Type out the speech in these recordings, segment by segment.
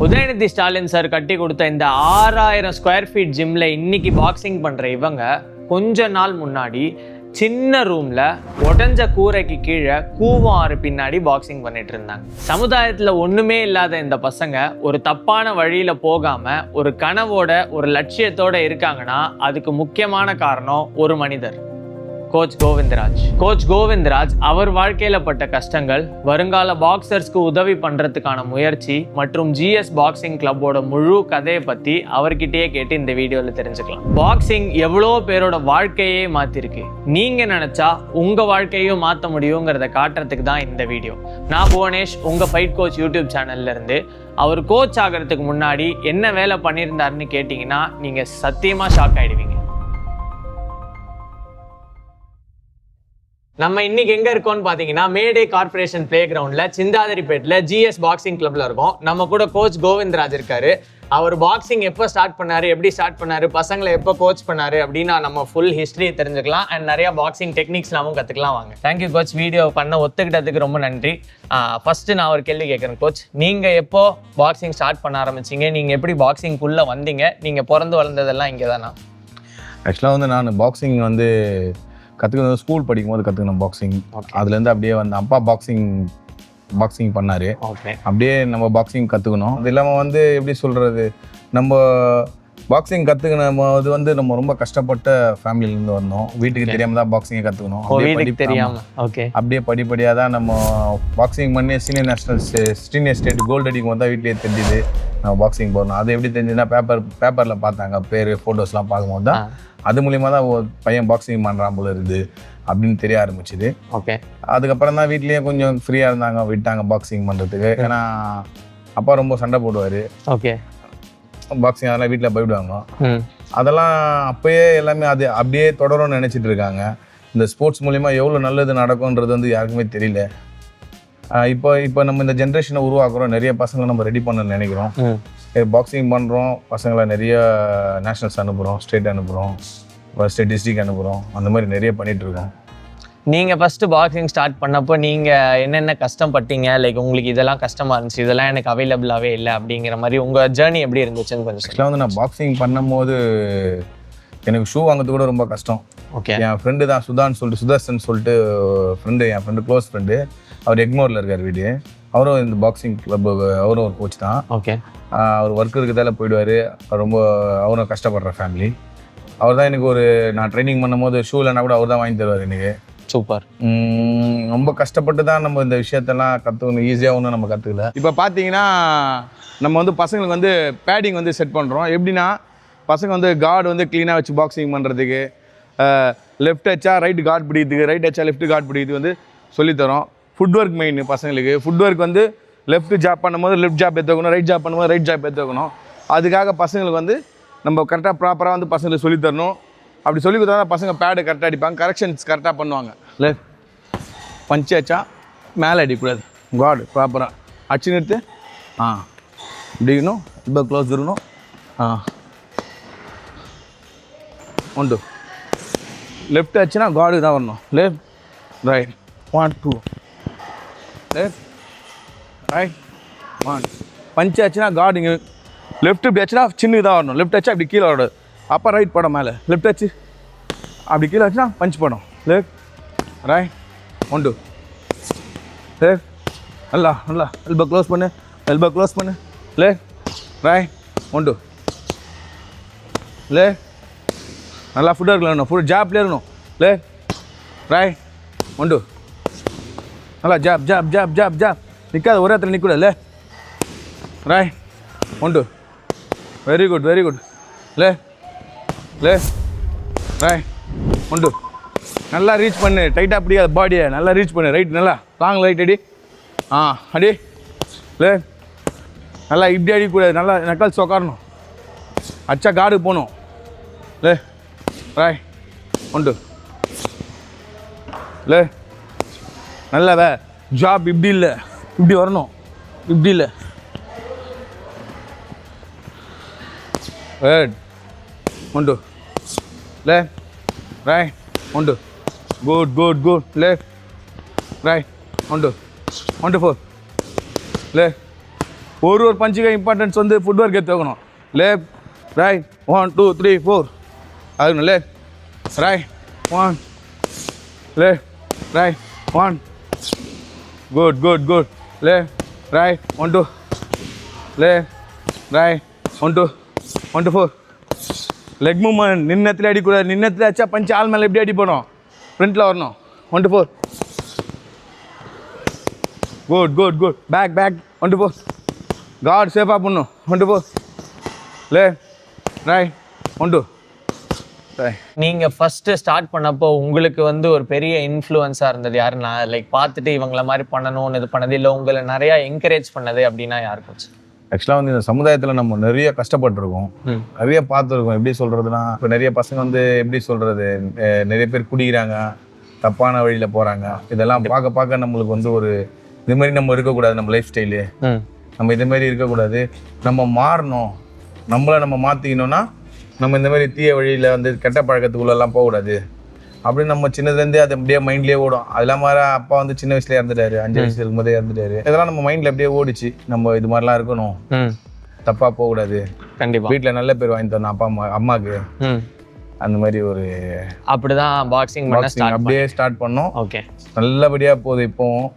Udhayanidhi Stalin sir கட்டி கொடுத்த இந்த 6000 ஸ்கொயர் ஃபீட் ஜிம்ல இன்னைக்கு பாக்ஸிங் பண்ற இவங்க கொஞ்ச நாள் முன்னாடி சின்ன ரூம்ல உடஞ்ச கூரைக்கு கீழே கூவம் ஆறு பின்னாடி பாக்ஸிங் பண்ணிட்டு இருந்தாங்க. சமுதாயத்துல ஒண்ணுமே இல்லாத இந்த பசங்க ஒரு தப்பான வழியில போகாம ஒரு கனவோட ஒரு லட்சியத்தோட இருக்காங்கன்னா அதுக்கு முக்கியமான காரணம் ஒரு மனிதர், கோச் கோவிந்தராஜ். கோச் கோவிந்தராஜ் அவர் வாழ்க்கையில பட்ட கஷ்டங்கள், வருங்கால பாக்ஸர்ஸ்க்கு உதவி பண்றதுக்கான முயற்சி மற்றும் GS பாக்ஸிங் கிளப்போட முழு கதையை பத்தி அவர்கிட்டயே கேட்டு இந்த வீடியோல தெரிஞ்சுக்கலாம். பாக்ஸிங் எவ்வளோ பேரோட வாழ்க்கையே மாத்திருக்கு. நீங்க நினைச்சா உங்க வாழ்க்கையும் மாற்ற முடியுங்கிறத காட்டுறதுக்கு தான் இந்த வீடியோ. நான் புவனேஷ், உங்க ஃபைட் கோச் யூடியூப் சேனல்ல இருந்து. அவர் கோச் ஆகிறதுக்கு முன்னாடி என்ன வேலை பண்ணியிருந்தாருன்னு கேட்டீங்கன்னா நீங்க சத்தியமா ஷாக் ஆயிடுவீங்க. நம்ம இன்னைக்கு எங்க இருக்கோம்னு பாத்தீங்கன்னா மேடே கார்பரேஷன் பிளே கிரவுண்ட்ல சிந்தாதிரிப்பேட்ல GS பாக்ஸிங் கிளப்ல இருக்கோம். நம்ம கூட கோச் கோவிந்தராஜ் இருக்காரு. அவர் பாக்ஸிங் எப்போ ஸ்டார்ட் பண்ணாரு, எப்படி ஸ்டார்ட் பண்ணாரு, பசங்களை எப்போ கோச் பண்ணாரு அப்படின்னு நம்ம ஃபுல் ஹிஸ்டரி தெரிஞ்சுக்கலாம் அண்ட் நிறைய பாக்ஸிங் டெக்னிக்ஸ்லாமும் கத்துக்கலாம். வாங்க. தேங்க்யூ கோச், வீடியோ பண்ண ஒத்துக்கிட்டதுக்கு ரொம்ப நன்றி. ஃபர்ஸ்ட் நான் ஒரு கேள்வி கேட்குறேன் கோச், நீங்க எப்போ பாக்ஸிங் ஸ்டார்ட் பண்ண ஆரம்பிச்சீங்க, நீங்க எப்படி பாக்ஸிங்குள்ள வந்தீங்க, நீங்க பிறந்து வளர்ந்ததெல்லாம் இங்கே தானா? ஆக்சுவலாக வந்து நான் பாக்ஸிங் வந்து கற்றுக்கணும், ஸ்கூல் படிக்கும் போது கற்றுக்கணும் பாக்ஸிங். அதுலேருந்து அப்படியே வந்து அப்பா பாக்ஸிங் பண்ணார். அப்படியே நம்ம பாக்ஸிங் கற்றுக்கணும். அது இல்லாமல் வந்து எப்படி சொல்கிறது, நம்ம பாக்ஸிங் கற்றுக்கணும் போது வந்து நம்ம ரொம்ப கஷ்டப்பட்ட ஃபேமிலியிலேருந்து வந்தோம். வீட்டுக்கு தெரியாமல் தான் பாக்ஸிங்கை கற்றுக்கணும். அப்படியே படிப்படியாக தான் நம்ம பாக்ஸிங் பண்ணி சீனியர் ஸ்டேட் கோல்டு அடிக்கும் போது தான் வீட்லேயே தெரிஞ்சுது நம்ம பாக்ஸிங் போகணும். அது எப்படி தெரிஞ்சுன்னா பேப்பரில் பார்த்தாங்க, பேர் ஃபோட்டோஸ்லாம் பார்க்கும்போது தான் அது மூலிமா தான் பையன் பாக்ஸிங் பண்ணுறான் போல இருக்குது அப்படின்னு தெரிய ஆரம்பிச்சுது. ஓகே. அதுக்கப்புறம் தான் வீட்லேயே கொஞ்சம் ஃப்ரீயாக இருந்தாங்க, விட்டாங்க பாக்ஸிங் பண்ணுறதுக்கு. ஏன்னா அப்பா ரொம்ப சண்டை போடுவார். ஓகே. பாக்ஸிங் அதெல்லாம் வீட்டில் போயிடுவாங்க. அதெல்லாம் அப்போயே எல்லாமே அது அப்படியே தொடரும்னு நினச்சிட்டு இருக்காங்க. இந்த ஸ்போர்ட்ஸ் மூலிமா எவ்வளோ நல்லது நடக்கும்ன்றது வந்து யாருக்குமே தெரியல. இப்போ நம்ம இந்த ஜென்ரேஷனை உருவாக்குறோம், நிறைய பசங்களை நம்ம ரெடி பண்ண நினைக்கிறோம். பாக்ஸிங் பண்ணுறோம், பசங்களை நிறைய நேஷ்னல்ஸ் அனுப்புகிறோம், ஸ்டேட் அனுப்புகிறோம், ஸ்டேட் டிஸ்ட்ரிக்ட் அனுப்புகிறோம், அந்த மாதிரி நிறைய பண்ணிகிட்ருக்கோம். நீங்கள் ஃபஸ்ட்டு பாக்ஸிங் ஸ்டார்ட் பண்ணப்போ நீங்கள் என்னென்ன கஷ்டப்பட்டீங்க, லைக் உங்களுக்கு இதெல்லாம் கஷ்டமாக இருந்துச்சு, இதெல்லாம் எனக்கு அவைலபிளாகவே இல்லை அப்படிங்கிற மாதிரி உங்கள் ஜேர்னி எப்படி இருந்துச்சுன்னு கொஞ்சம் ஆக்சுவலாக வந்து நான் பாக்ஸிங் பண்ணும்போது எனக்கு ஷூ வாங்கிறது கூட ரொம்ப கஷ்டம். ஓகே. என் ஃப்ரெண்டு தான் சுதர்சன் சொல்லிட்டு ஃப்ரெண்டு, என் ஃப்ரெண்டு க்ளோஸ் ஃப்ரெண்டு. அவர் எக்மோரில் இருக்கார் வீடு. அவரும் இந்த பாக்ஸிங் கிளப், அவரும் ஒரு கோச் தான். ஓகே. அவர் ஒர்க் இருக்கிறதால போயிடுவார். ரொம்ப அவரும் கஷ்டப்படுற ஃபேமிலி. அவர் தான் எனக்கு நான் ட்ரைனிங் பண்ணும்போது ஷூ இல்லைனா கூட அவர் தான் வாங்கி தருவார் எனக்கு. சூப்பர். ரொம்ப கஷ்டப்பட்டு தான் நம்ம இந்த விஷயத்தெல்லாம் கற்றுக்கணும், ஈஸியாக ஒன்றும் நம்ம கற்றுக்கல. இப்போ பார்த்தீங்கன்னா நம்ம வந்து பசங்களுக்கு வந்து பேடிங் வந்து செட் பண்ணுறோம். எப்படின்னா பசங்க வந்து கார்டு வந்து க்ளீனாக வச்சு பாக்ஸிங் பண்ணுறதுக்கு, லெஃப்ட் ஹெச்சா ரைட் கார்டு பிடிக்கிறதுக்கு, ரைட் ஹெச்சா லெஃப்ட் கார்டு பிடிக்கிறதுக்கு வந்து சொல்லித்தரோம். ஃபுட் ஒர்க் மெயின் பசங்களுக்கு. ஃபுட் ஒர்க் வந்து லெஃப்ட் ஜாப் பண்ணும்போது லெஃப்ட் ஜாப் எடுத்துக்கணும், ரைட் ஜாப் பண்ணும்போது ரைட் ஜாப் எடுத்துக்கணும். அதுக்காக பசங்களுக்கு வந்து நம்ம கரெக்டாக ப்ராப்பராக வந்து பசங்களுக்கு சொல்லித்தரணும். அப்படி சொல்லி கொடுத்தா தான் பசங்க பேடு கரெக்டாக அடிப்பாங்க, கரெக்ஷன்ஸ் கரெக்டாக பண்ணுவாங்க. லெஃப்ட் பஞ்சு அடிச்சா மேலே அடிக்கக்கூடாது, கார்டு ப்ராப்பராக அடிச்சு நிறுத்து. இப்படிக்கணும், இப்போ க்ளோஸ் இருக்கணும். 1 2 லெஃப்ட் ஆச்சுன்னா கார்டு தான் வரணும். Left right 1 2 left right 1. பஞ்சு ஆச்சுன்னா கார்டு இங்கே, லெஃப்ட் இப்படி ஆச்சுன்னா சின்னது தான் வரணும். லெஃப்ட் ஆச்சா அப்படி கீழே வரக்கூடாது. அப்போ ரைட் படம் மேலே, லெஃப்ட் ஆச்சு அப்படி கீழே ஆச்சுன்னா பஞ்ச் படம். Left right 1 2 left. நல்லா எல்போ க்ளோஸ் பண்ணு, லெஃப்ட் ரைட் 1 2 லெஃப்ட். நல்லா ஃபுட்டாக இருக்கணும், ஃபுட் ஜாப்லேயே இருக்கணும். லெஃப்ட் ரைட் 1 2 நல்லா ஜாப் நிற்காது, ஒரே இடத்துல நிற்கக்கூடாது. Left right 1 2 very good left right 1 2 நல்லா ரீச் பண்ணு, டைட்டாக பிடிக்காது பாடியை, நல்லா ரீச் பண்ணு. ரைட் நல்லா லாங் ரைட் அடி. அடி. லெஃப்ட் நல்லா இப்படி அடிக்கக்கூடாது, நல்லா நக்கல்ஸ் உட்காரணும், அச்சா கார்டு போகணும். லெஃப்ட் ரைட் 1 2 லெஃப்ட் நல்லா ஜாப் இப்படி இல்லை, இப்படி வரணும், இப்படி இல்லை. Good. 1 2 left right 1 2 good left right 1 2 1 2 4 left ஒரு பஞ்சுக்கு இம்பார்ட்டன்ஸ் வந்து ஃபுட் ஒர்க் எடுத்துக்கணும். லெஃப்ட் ரைட் 1 2 3 4 அதுக்கணும். Left right 1 left right 1 good left right 1 2 left right 1 2 1 2 4 leg movement நின்னத்துல அடி கூடாது. நின்னத்துல அச்சா பஞ்ச் ஆல் மேல எப்படி அடி போறோம் ஃப்ரண்ட்ல வரணும். 1 2 4 good back 1 2 4 guard சேஃபா பண்ணனும். 1 2 4 left right 1 2 நீங்க ஃபர்ஸ்ட் ஸ்டார்ட் பண்ணப்போ உங்களுக்கு வந்து ஒரு பெரிய இன்ஃப்ளூயன்ஸா இருந்தது யாருன்னா லைக் பார்த்துட்டு இவங்கள மாதிரி பண்ணணும்னு இது பண்ணது இல்லை உங்களை நிறைய என்கரேஜ் பண்ணது அப்படின்னா யாருக்கு? ஆக்சுவலாக வந்து இந்த சமுதாயத்தில் நம்ம நிறைய கஷ்டப்பட்டுருக்கோம், நிறைய பார்த்துருக்கோம். எப்படி சொல்கிறதுனா இப்போ நிறைய பசங்க வந்து எப்படி சொல்கிறது, நிறைய பேர் குடிக்கிறாங்க, தப்பான வழியில் போகிறாங்க. இதெல்லாம் பார்க்க நம்மளுக்கு வந்து ஒரு இது மாதிரி நம்ம இருக்கக்கூடாது. நம்ம லைஃப் ஸ்டைலு நம்ம இது மாதிரி இருக்கக்கூடாது. நம்ம மாறணும், நம்மளை நம்ம மாற்றிக்கணும்னா நம்ம இந்த மாதிரி தீய வழியில் வந்து கெட்ட பழக்கத்துக்குள்ளெல்லாம் போகக்கூடாது அப்படின்னு நம்ம சின்னதுலேருந்தே அது அப்படியே மைண்ட்லேயே ஓடும். அதெல்லாம் மாதிரி அப்பா வந்து சின்ன வயசுல இறந்துட்டாரு, 5 வயசு இருக்கும்போதே இறந்துட்டாரு. இதெல்லாம் நம்ம மைண்டில் அப்படியே ஓடிச்சு, நம்ம இது மாதிரிலாம் இருக்கணும், தப்பாக போகக்கூடாது, கண்டிப்பாக வீட்டில் நல்ல பேர் வாங்கி தரணும் அப்பா அம்மாவுக்கு. அந்த மாதிரி ஒரு அப்படிதான் பாக்ஸிங் அப்படியே ஸ்டார்ட் பண்ணோம். ஓகே, நல்லபடியாக போகுது. இப்போவும்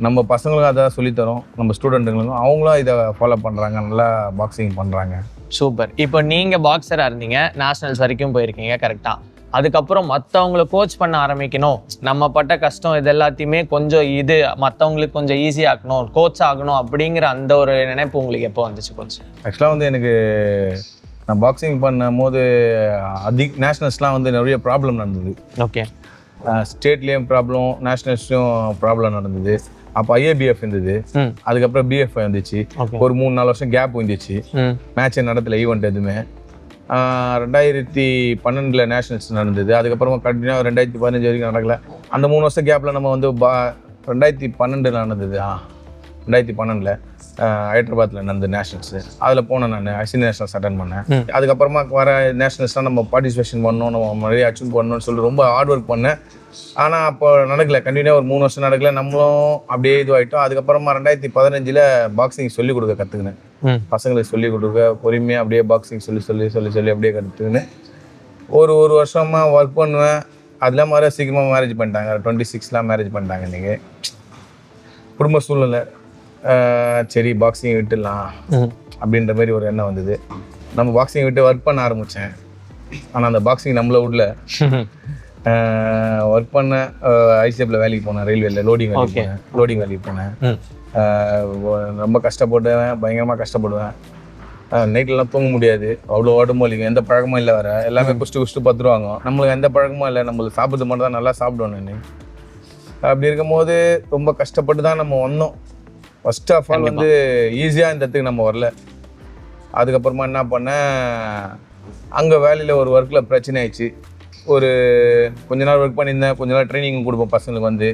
நம்ம பசங்களுக்கும் அதை சொல்லித்தரோம், நம்ம ஸ்டூடெண்ட்டுங்களுக்கும் அவங்களும் இதை ஃபாலோ பண்ணுறாங்க, நல்லா பாக்ஸிங் பண்ணுறாங்க. சூப்பர். இப்போ நீங்க பாக்ஸரா இருந்தீங்க, நேஷனல்ஸ் வரைக்கும் போயிருக்கீங்க, கரெக்டா? அதுக்கப்புறம் மற்றவங்களை கோச் பண்ண ஆரம்பிக்கணும், நம்ம பட்ட கஷ்டம் இது எல்லாத்தையுமே கொஞ்சம் இது மற்றவங்களுக்கு கொஞ்சம் ஈஸி ஆக்கணும், கோச் ஆகணும் அப்படிங்கிற அந்த ஒரு நினைப்பு உங்களுக்கு எப்போ வந்துச்சு கோச்? ஆக்சுவலாக வந்து எனக்கு நான் பாக்ஸிங் பண்ணும் போது நேஷ்னல்ஸ்லாம் வந்து நிறைய ப்ராப்ளம் நடந்தது. ஓகே, ஸ்டேட்லேயும் ப்ராப்ளம், நேஷ்னல்ஸ்லையும் ப்ராப்ளம் நடந்தது. அப்போ IABF இருந்தது, அதுக்கப்புறம் BF வந்துச்சு. ஒரு 3-4 வருஷம் கேப் வந்துச்சு, மேட்ச் நடத்தல, ஈவெண்ட் எதுவுமே. 2012 நேஷனல்ஸ் நடந்தது. அதுக்கப்புறமா கண்டினியூ 2015 வரைக்கும் நடக்கல. அந்த 3 வருஷம் கேப்பில் நம்ம வந்து 2012 நடந்தது. 2012 ஹைதராபாத்தில் நடந்த நேஷனல்ஸு, அதில் போனேன். நான் சீனியர் நேஷனல்ஸ் அட்டன் பண்ணேன். அதுக்கப்புறமா வர நேஷனல்ஸ்லாம் நம்ம பார்ட்டிசிபேஷன் பண்ணணும், நம்ம நிறைய அச்சீவ் பண்ணணும்னு சொல்லி ரொம்ப ஹார்ட் ஒர்க் பண்ணேன். ஆனால் அப்போ நடக்கல, கண்டினியூ ஒரு 3 வருஷம் நடக்கல. நம்மளும் அப்படியே இதுவாகிட்டோம். அதுக்கப்புறமா 2015 பாக்ஸிங் சொல்லிக் கொடுக்க கற்றுக்கினேன். பசங்களுக்கு சொல்லிக் கொடுக்க பொறுமையாக அப்படியே பாக்ஸிங் சொல்லி அப்படியே கற்றுக்கினேன். ஒரு வருஷமாக ஒர்க் பண்ணுவேன். அதெல்லாம் மாதிரி சீக்கிரமாக மேரேஜ் பண்ணிட்டாங்க. 26 மேரேஜ் பண்ணிட்டாங்க. இன்றைக்கி குடும்ப சூழ்நிலை, சரி பாக்ஸிங் விட்டுடலாம் அப்படின்ற மாதிரி ஒரு எண்ணம் வந்தது. நம்ம பாக்ஸிங் விட்டு ஒர்க் பண்ண ஆரம்பித்தேன். ஆனால் அந்த பாக்ஸிங் நம்மளை விடல. ஒர்க் பண்ண ICFல வேலைக்கு போனேன், ரயில்வேல லோடிங் வேலைக்கு போனேன். ரொம்ப கஷ்டப்படுவேன், பயங்கரமாக கஷ்டப்படுவேன். நைட்லலாம் தூங்க முடியாது, அவ்வளோ உடம்பு வலிக்கும். எந்த பழக்கமும் இல்லை, வேறு எல்லாமே குஷ்டு 10 ரூபாங்க. நம்மளுக்கு எந்த பழக்கமும் இல்லை, நம்மளுக்கு சாப்பிட்றது மட்டும் தான் நல்லா சாப்பிடுவோம். நான் அப்படி இருக்கும்போது ரொம்ப கஷ்டப்பட்டு தான் நம்ம வந்தோம். ஃபர்ஸ்ட் ஆஃப் ஆல் வந்து ஈஸியாக இந்த இடத்துக்கு நம்ம வரல. அதுக்கப்புறமா என்ன பண்ணேன், அங்கே வேலையில் ஒரு ஒர்க்கில் பிரச்சனை ஆயிடுச்சு. ஒரு கொஞ்ச நாள் ஒர்க் பண்ணியிருந்தேன், கொஞ்ச நாள் ட்ரைனிங் கொடுப்போம் பசங்களுக்கு. வந்து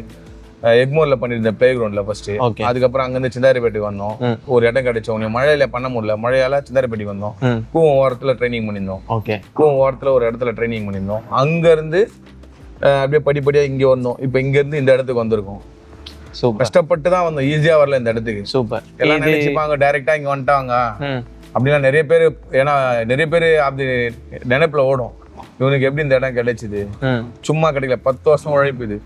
எக்மோரில் பண்ணியிருந்தேன், ப்ளே கிரவுண்டில் ஃபஸ்ட்டு. அதுக்கப்புறம் அங்கேருந்து சிந்தாரிப்பேட்டுக்கு வந்தோம். ஒரு இடம் கிடைச்சோம், மழையில் பண்ண முடியல, மழையால் சிந்தாரிப்பேட்டுக்கு வந்தோம். கூவம் ஓரத்தில் ட்ரைனிங் பண்ணியிருந்தோம். கூவம் ஓரத்தில் ஒரு இடத்துல ட்ரைனிங் பண்ணியிருந்தோம். அங்கேருந்து அப்படியே படிப்படியாக இங்கே வந்தோம். இப்போ இங்கேருந்து இந்த இடத்துக்கு வந்திருக்கோம். கஷ்டப்பட்டு தான் வந்தோம், ஈஸியா வரல இந்த இடத்துக்கு. சூப்பர். எல்லாம் நினைச்சுப்பாங்க டைரக்டா இங்க வந்துட்டாங்க அப்படின்னா நிறைய பேர். ஏன்னா நிறைய பேர் அப்படி நினைப்புல ஓடும், இவனுக்கு எப்படி இந்த இடம் கிடைச்சிது, சும்மா கிடைக்கல, 10 வருஷம் உழைப்பு இது.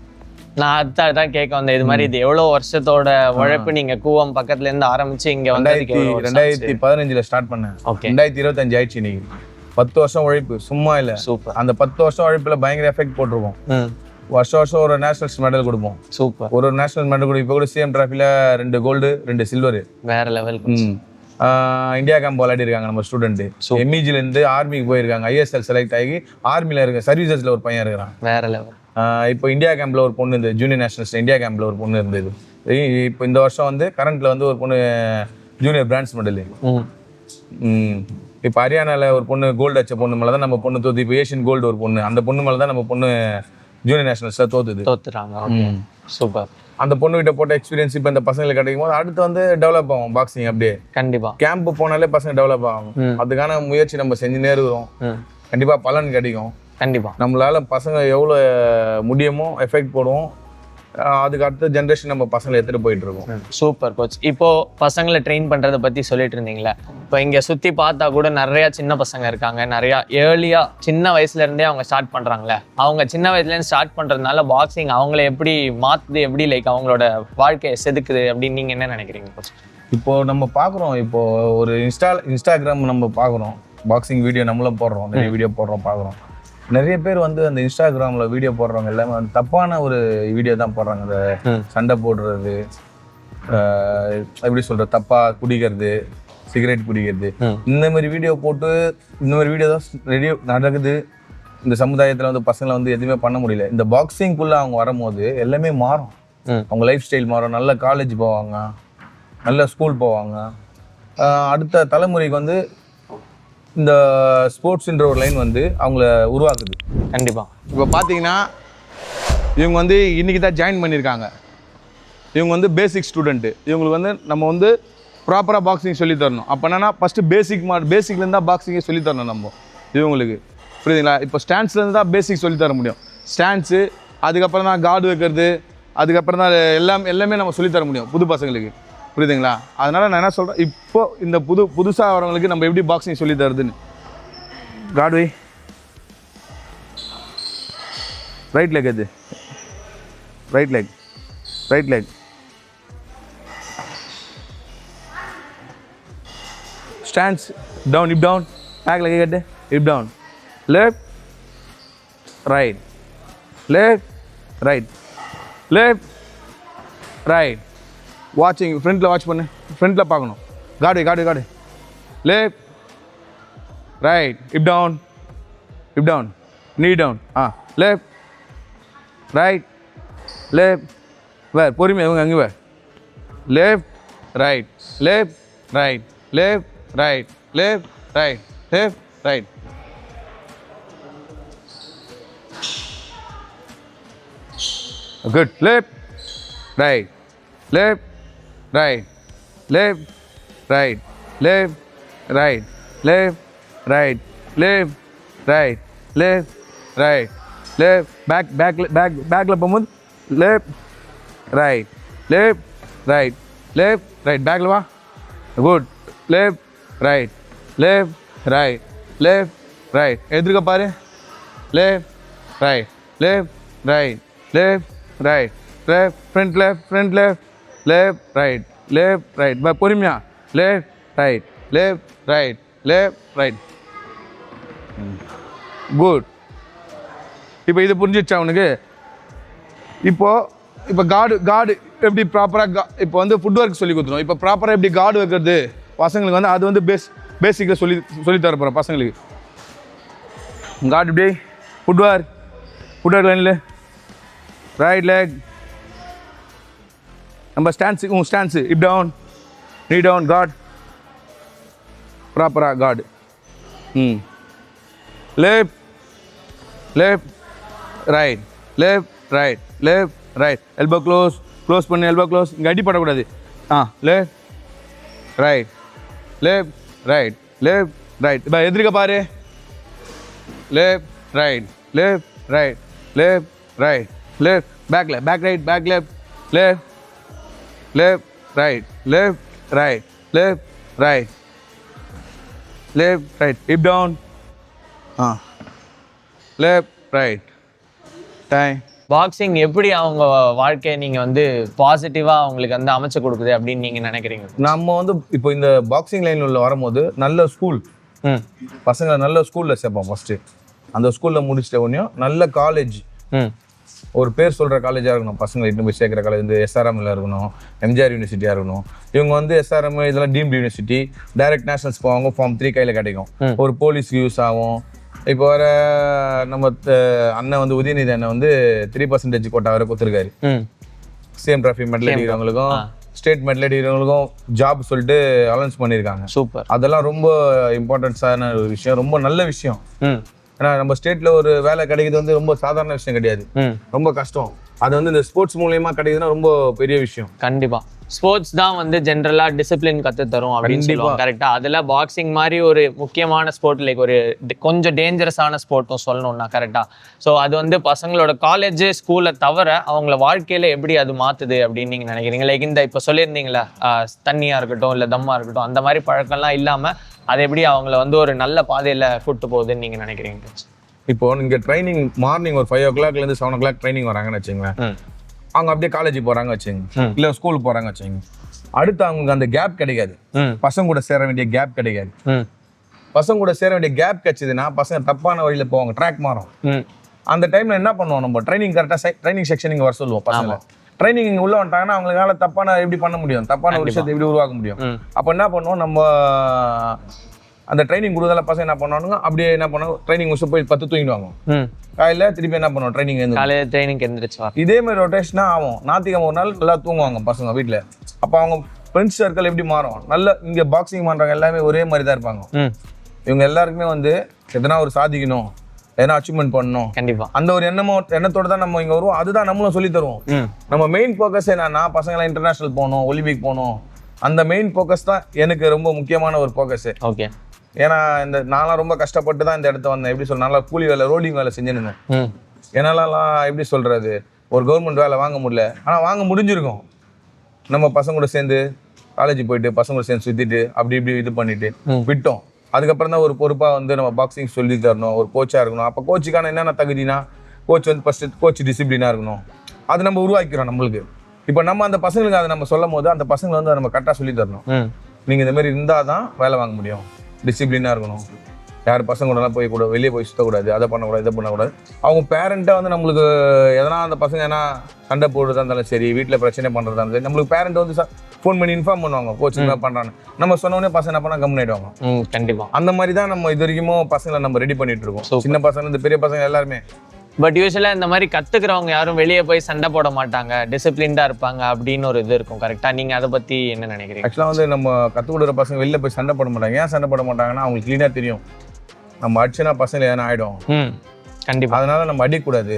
நான் அதான் கேட்க வந்தேன், இது மாதிரி இது எவ்வளவு வருஷத்தோட உழைப்பு? நீங்க கூவம் பக்கத்துல இருந்து ஆரம்பிச்சு இங்க வந்து 2015 ஸ்டார்ட் பண்ணேன். 2025 ஆயிடுச்சு. இன்னைக்கு 10 வருஷம் உழைப்பு சும்மா இல்ல. சூப்பர். அந்த 10 வருஷம் உழைப்புல பயங்கர எஃபெக்ட் போட்டிருக்கோம். வருஷம் ஒரு நேஷனல்ஸ் மெடல் கொடுப்போம். சூப்பர். ஒரு நேஷனல் மெடல் கொடுப்போம். இப்போ கூட CM டிராஃபில 2 கோல்டு 2 சில்வர், வேற லெவல். இந்தியா கேம்ப் விளையாடி இருக்காங்க நம்ம ஸ்டூடெண்ட். MEGல இருந்து ஆர்மிக்கு போயிருக்காங்க, ISL செலக்ட் ஆகி ஆர்மில இருக்க சர்வீசஸ்ல ஒரு பையன் இருக்கிறான், வேற லெவல். இப்போ இந்தியா கேம்ப்ல ஒரு பொண்ணு இருந்தது, ஜூனியர் நேஷனல்ஸ் இந்தியா கேம்ப்ல ஒரு பொண்ணு இருந்தது. இப்போ இந்த வருஷம் வந்து கரண்ட்ல வந்து ஒரு பொண்ணு ஜூனியர் பிரான்ஸ் மெடல். இப்போ ஹரியானால ஒரு பொண்ணு கோல்டு அடிச்ச பொண்ணு மேலே தான் நம்ம பொண்ணு தோத்து. இப்போ ஏஷியன் கோல்டு ஒரு பொண்ணு, அந்த பொண்ணு மேலே தான் நம்ம பொண்ணு ஜூனியர் நேஷனல்ஸ்ல தோத்துறாங்க. சூப்பர். அந்த பொண்ணு கிட்ட போட்ட எக்ஸ்பீரியன்ஸ் இப்போ இந்த பசங்களுக்கு கிடைக்கும் போது அடுத்து வந்து டெவலப் ஆகும் பாக்ஸிங். அப்படியே கண்டிப்பா கேம்ப் போனாலே பசங்க டெவலப் ஆகும். அதுக்கான முயற்சி நம்ம செஞ்சுனே இருக்கிறோம். கண்டிப்பா பலன் கிடைக்கும். கண்டிப்பா நம்மளால பசங்க எவ்வளோ முடியுமோ எஃபெக்ட் போடுவோம். அதுக்கு அடுத்த ஜென்ரேஷன் நம்ம பசங்களை எடுத்துகிட்டு போயிட்டு இருக்கோம். Super coach. இப்போ பசங்களை ட்ரெயின் பண்றதை பத்தி சொல்லிட்டு இருந்தீங்களே, இப்போ இங்க சுத்தி பார்த்தா கூட நிறைய சின்ன பசங்க இருக்காங்க, நிறைய ஏர்லியா சின்ன வயசுல இருந்தே அவங்க ஸ்டார்ட் பண்றாங்களே. அவங்க சின்ன வயசுல இருந்து ஸ்டார்ட் பண்றதுனால பாக்ஸிங் அவங்கள எப்படி மாத்துது, எப்படி லைக் அவங்களோட வாழ்க்கையை செதுக்குது அப்படின்னு நீங்க என்ன நினைக்கிறீங்க கோச்? இப்போ நம்ம பார்க்குறோம், இப்போ ஒரு இன்ஸ்டாகிராம் நம்ம பார்க்குறோம், பாக்ஸிங் வீடியோ நம்மளும் போடுறோம், நிறைய வீடியோ போடுறோம் பார்க்குறோம். நிறைய பேர் வந்து அந்த இன்ஸ்டாகிராமில் வீடியோ போடுறவங்க எல்லாமே வந்து தப்பான ஒரு வீடியோ தான் போடுறாங்க. அந்த சண்டை போடுறது, எப்படி சொல்கிற, தப்பாக குடிக்கிறது, சிகரெட் குடிக்கிறது, இந்த மாதிரி வீடியோ போட்டு இந்த மாதிரி வீடியோ தான் நடக்குது. இந்த சமுதாயத்தில் வந்து பசங்களை வந்து எதுவுமே பண்ண முடியல. இந்த பாக்ஸிங்குள்ளே அவங்க வரும்போது எல்லாமே மாறும். அவங்க லைஃப் ஸ்டைல் மாறும், நல்ல காலேஜ் போவாங்க, நல்ல ஸ்கூல் போவாங்க. அடுத்த தலைமுறைக்கு வந்து இந்த ஸ்போர்ட்ஸ்ன்ற ஒரு லைன் வந்து அவங்கள உருவாக்குது. கண்டிப்பாக. இப்போ பார்த்தீங்கன்னா இவங்க வந்து இன்றைக்கி தான் ஜாயின் பண்ணியிருக்காங்க. இவங்க வந்து பேசிக் ஸ்டூடெண்ட்டு. இவங்களுக்கு வந்து நம்ம வந்து ப்ராப்பராக பாக்ஸிங் சொல்லித்தரணும். அப்போ என்னென்னா ஃபஸ்ட்டு பேசிக்லேருந்து தான் பாக்ஸிங்கை சொல்லித்தரணும் நம்ம இவங்களுக்கு, புரியுதுங்களா? இப்போ ஸ்டாண்ட்ஸ்லேருந்து தான் பேசிக் சொல்லித்தர முடியும். ஸ்டாண்ட்ஸு, அதுக்கப்புறம் தான் கார்டு வைக்கிறது, அதுக்கப்புறம் தான் எல்லாமே நம்ம சொல்லித்தர முடியும் புது பசங்களுக்கு, புரியுதுங்களா? அதனால் நான் என்ன சொல்கிறேன், இப்போ இந்த புதுசாக வரவங்களுக்கு நம்ம எப்படி பாக்ஸிங் சொல்லி தருதுன்னு. கார்டு வை, ரைட் லெக், அது right leg, stands down, hip down, back leg கட்டு, hip down, left right, left right, left right. வாட்சிங் ஃப்ரண்ட்டில் வாட்ச் பண்ணு, ஃப்ரண்ட்டில் பார்க்கணும். Guard left right, hip down, knee down, left right, left வேர், பொறுமையாக இவங்க அங்கே வேர், left right, left right, left right, left right, left right. Good. Left right, left right, left right, left right, left right, left right, left right, left backல போகும்போது left right, left right, left right, backல வா. Good. left right, left right, left right, எதிர்க்க பாரு, left right, left right, left right, left front left, left right, பொறுமையா, left right, left right. Good. இப்போ இது புரிஞ்சிடுச்சா உனக்கு? இப்போ card எப்படி ப்ராப்பராக இப்போ வந்து ஃபுட் ஒர்க் சொல்லி கொடுத்துரும். இப்போ ப்ராப்பராக எப்படி கார்டு வைக்கிறது பசங்களுக்கு வந்து அது வந்து பேசிக்கில் சொல்லி தர போகிறோம் பசங்களுக்கு. கார்டு இப்படி ஃபுட் ஒர்க் லைனில் ரைட் லெக், நம்ம stance hip down, knee down, guard ப்ராப்பராக guard. Left right, elbow close பண்ணு, எல்போ க்ளோஸ், இங்கே அடிப்படக்கூடாது. லெஃப்ட் ரைட், இப்போ எதிர்க்க பாரு, left right, back right, left right, hip down, left right, time. Boxing எப்படி அவங்க வாழ்க்கையை நீங்க வந்து பாசிட்டிவா அவங்களுக்கு வந்து அமைச்சு கொடுக்குது அப்படின்னு நீங்க நினைக்கிறீங்க? நம்ம வந்து இப்போ இந்த பாக்ஸிங் லைன் உள்ள வரும்போது நல்ல ஸ்கூல், பசங்களை நல்ல ஸ்கூல்ல சேர்ப்போம். ஃபர்ஸ்ட் அந்த ஸ்கூல்ல முடிச்சிட்ட உடனே நல்ல காலேஜ், ஒரு பேர் சொல்கிற காலேஜாக இருக்கணும். பசங்களை இட்டு போய் சேர்க்குற காலேஜ் வந்து எஸ்ஆர்எம்ல இருக்கணும், எம்ஜிஆர் யூனிவர்சிட்டியாக இருக்கணும். இவங்க வந்து எஸ்ஆர்எம் இதெல்லாம் டீம்டு யூனிவர்சிட்டி, டைரக்ட் நேஷனல்ஸ் போவாங்க, ஃபார்ம் 3 கையில் கிடைக்கும், ஒரு போலீஸ்க்கு யூஸ் ஆகும். இப்போ வர நம்ம அண்ணன் வந்து உதயநிதி அண்ணன் வந்து 3% கோட்டா வரை கொடுத்துருக்காரு. சிஎம் டிராஃபி மெடல் அடிக்கிறவங்களுக்கும் ஸ்டேட் மெடல் அடிக்கிறவங்களுக்கும் ஜாப் சொல்லிட்டு அலௌன்ஸ் பண்ணியிருக்காங்க. சூப்பர். அதெல்லாம் ரொம்ப இம்பார்ட்டன்ஸான ஒரு விஷயம், ரொம்ப நல்ல விஷயம். ஏன்னா நம்ம ஸ்டேட்ல ஒரு வேலை கிடைக்கிறது வந்து ரொம்ப சாதாரண விஷயம் கிடையாது, ரொம்ப கஷ்டம். அது வந்து இந்த ஸ்போர்ட்ஸ் மூலியமா கிடைக்குதுன்னா ரொம்ப பெரிய விஷயம். கண்டிப்பா ஸ்போர்ட்ஸ் தான் வந்து ஜென்ரலா டிசிப்ளின் கத்து தரும் அப்படின்னு சொல்லுவாங்க. கரெக்டா? அதுல பாக்ஸிங் மாதிரி ஒரு முக்கியமான ஸ்போர்ட், லைக் ஒரு கொஞ்சம் டேஞ்சரஸான ஸ்போர்ட்டும் சொல்லணும்னா, கரெக்டா? ஸோ அது வந்து பசங்களோட காலேஜ் ஸ்கூலை தவிர அவங்கள வாழ்க்கையில எப்படி அது மாத்துது அப்படின்னு நீங்க நினைக்கிறீங்க? லைக் இந்த இப்போ சொல்லியிருந்தீங்களா, தண்ணியா இருக்கட்டும் இல்ல தம்மா இருக்கட்டும், அந்த மாதிரி பழக்கம்லாம் இல்லாம அது எப்படி அவங்கள வந்து ஒரு நல்ல பாதையில கூட்டு போகுதுன்னு நீங்க நினைக்கிறீங்க? இப்போ நீங்க ட்ரைனிங் மார்னிங் ஒரு 5 o'clockலேருந்து 7 o'clock ட்ரைனிங் வராங்கன்னு வச்சுங்களேன். அவங்க அப்படியே காலேஜ் போறாங்க வச்சுங்க, இல்ல ஸ்கூலுக்கு போறாங்க வச்சுங்க, அடுத்து அவங்களுக்கு அந்த கேப் கிடைக்காது. பசங்க கூட சேர வேண்டிய கேப் கிடைக்காது. பசங்க கூட சேர வேண்டிய கேப் கிடைச்சதுன்னா பசங்க தப்பான வழியில போவாங்க, ட்ராக் மாறும். அந்த டைம்ல என்ன பண்ணுவோம், நம்ம ட்ரைனிங் கரெக்டா ட்ரைனிங் செக்ஷன் இங்க வர சொல்லுவோம். பசங்க ட்ரைனிங் இங்க உள்ள வந்துட்டாங்கன்னா அவங்களால தப்பான எப்படி பண்ண முடியும், தப்பான ஒரு விஷயத்தை எப்படி உருவாக்க முடியும். அப்ப என்ன பண்ணுவோம், நம்ம அந்த ட்ரைனிங் கொடுக்கல பசங்க என்ன பண்ணுவானுங்க, அப்படியே என்ன பண்ணுவோம், ட்ரைனிங் முடிச்சு போய் 10 தூங்கிடுவாங்க. காலையில திருப்பி என்ன பண்ணுவோம், ட்ரைனிங் எந்திரிச்சு இதே மாதிரி ரொட்டேஷனா ஆகும். ஞாயிற்றுக்கிழமை ஒரு நாள் நல்லா தூங்குவாங்க பசங்க வீட்டுல. அப்ப அவங்க ஃப்ரெண்ட்ஸ் சர்க்கிள் எப்படி மாறும், நல்ல இங்க பாக்ஸிங் பண்றவங்க எல்லாமே ஒரே மாதிரி தான் இருப்பாங்க. இவங்க எல்லாருக்குமே வந்து எதனா ஒரு சாதிக்கணும், எதனா அச்சீவ்மெண்ட் பண்ணணும், கண்டிப்பா அந்த ஒரு எண்ணத்தோட தான் நம்ம இங்க வருவோம். அதுதான் நம்மளும் சொல்லி தருவோம். நம்ம மெயின் ஃபோக்கஸ் என்னன்னா பசங்களை இன்டர்நேஷனல் போகணும், ஒலிம்பிக் போகணும். அந்த மெயின் ஃபோக்கஸ் தான் எனக்கு ரொம்ப முக்கியமான ஒரு ஃபோக்கஸ். ஓகே. ஏன்னா இந்த நான்லாம் ரொம்ப கஷ்டப்பட்டு தான் இந்த இடத்த வந்தேன். எப்படி சொல்ல, நல்லா கூலி வேலை, ரோலிங் வேலை செஞ்சுருந்தேன். என்னாலலாம் எப்படி சொல்றது, ஒரு கவர்மெண்ட் வேலை வாங்க முடியல, ஆனா வாங்க முடிஞ்சிருக்கும். நம்ம பசங்க கூட சேர்ந்து காலேஜ் போயிட்டு பசங்க கூட சேர்ந்து சுத்திட்டு அப்படி இப்படி இது பண்ணிட்டு விட்டோம். அதுக்கப்புறம் தான் ஒரு பொறுப்பா வந்து நம்ம பாக்ஸிங் சொல்லி தரணும், ஒரு கோச்சா இருக்கணும். அப்ப கோச்சுக்கான என்னென்ன தகுதினா, கோச் வந்து ஃபர்ஸ்ட் கோச் டிசிப்ளினா இருக்கணும். அது நம்ம உருவாக்கிறோம் நம்மளுக்கு. இப்போ நம்ம அந்த பசங்களுக்கு அதை நம்ம சொல்லும் போது அந்த பசங்களை வந்து நம்ம கரெக்டாக சொல்லி தரணும். நீங்க இந்த மாதிரி இருந்தால் தான் வேலை வாங்க முடியும், டிசிப்ளினாக இருக்கணும், யார் பசங்க கூடலாம் போய் கூட வெளியே போய் சுற்றக்கூடாது, அதை பண்ணக்கூடாது, இதை பண்ணக்கூடாது. அவங்க பேரண்ட்டாக வந்து நம்மளுக்கு எதனா அந்த பசங்க ஏன்னா சண்டை போடுறதா இருந்தாலும் சரி, வீட்டில் பிரச்சனை பண்ணுறதா இருந்தாலும் சரி, நம்மளுக்கு பேரண்ட் வந்து ஃபோன் பண்ணி இன்ஃபார்ம் பண்ணுவாங்க, கோச் இந்த மாதிரி பண்ணுறாங்க. நம்ம சொன்னோடனே பசங்க என்ன பண்ணால் கம்மி ஆயிடுவாங்க. கண்டிப்பாக அந்த மாதிரி தான் நம்ம இது வரைக்கும் பசங்களை நம்ம ரெடி பண்ணிட்டு இருக்கோம். சின்ன பசங்க இந்த பெரிய பசங்க எல்லாருமே. பட் யூஸ்வலாக இந்த மாதிரி கற்றுக்கிறவங்க யாரும் வெளியே போய் சண்டை போட மாட்டாங்க, டிசிப்ளின்டாக இருப்பாங்க அப்படின்னு ஒரு இது இருக்கும். கரெக்டாக? நீங்கள் அதை பற்றி என்ன நினைக்கிறீங்க? ஆக்சுவலாக வந்து நம்ம கற்றுக் கொடுக்குற பசங்க வெளில போய் சண்டை போட மாட்டாங்க. ஏன் சண்டை போட மாட்டாங்கன்னா அவங்களுக்கு க்ளீனாக தெரியும், நம்ம அடிச்சுனா பசங்க ஏன்னா ஆகிடும். கண்டிப்பாக. அதனால நம்ம அடிக்கூடாது.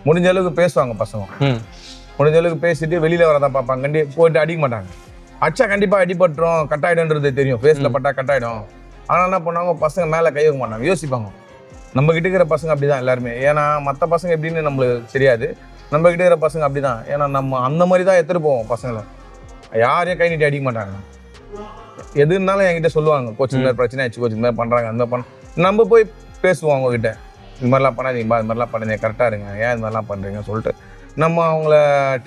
முடிஞ்ச அளவுக்கு பேசுவாங்க பசங்க. முடிஞ்ச அளவுக்கு பேசிட்டு வெளியில் வரதான் பார்ப்பாங்க. போயிட்டு அடிக்க மாட்டாங்க. அடிச்சா கண்டிப்பாக அடிபட்டுரும், கட்டாயிடும்ன்றது தெரியும். ஃபேஸில் பட்டா கட்டாயிடும். ஆனால் என்ன பண்ணுவாங்க, பசங்க மேலே கை வைக்க மாட்டாங்க, யோசிப்பாங்க. நம்ம கிட்ட இருக்கிற பசங்க அப்படிதான் எல்லாருமே. ஏன்னா மற்ற பசங்க எப்படின்னு நம்மளுக்கு தெரியாது. நம்ம கிட்ட இருக்கிற பசங்க அப்படிதான். ஏன்னா நம்ம அந்த மாதிரி தான் எடுத்துட்டு போவோம் பசங்களை. யாரையும் கை நீட்டி அடிக்க மாட்டாங்க. எது இருந்தாலும் என்கிட்ட சொல்லுவாங்க, கோச் இந்த மாதிரி பிரச்சனை ஆயிடுச்சு, கோச் இந்த மாதிரி பண்றாங்க, அந்த மாதிரி நம்ம போய் பேசுவோம் அவங்க கிட்ட. இது மாதிரிலாம் பண்ணாதீங்கப்பா, இது மாதிரிலாம் பண்ணுங்க, கரெக்டாக இருங்க, ஏன் இது மாதிரிலாம் பண்ணுறீங்கன்னு சொல்லிட்டு நம்ம அவங்கள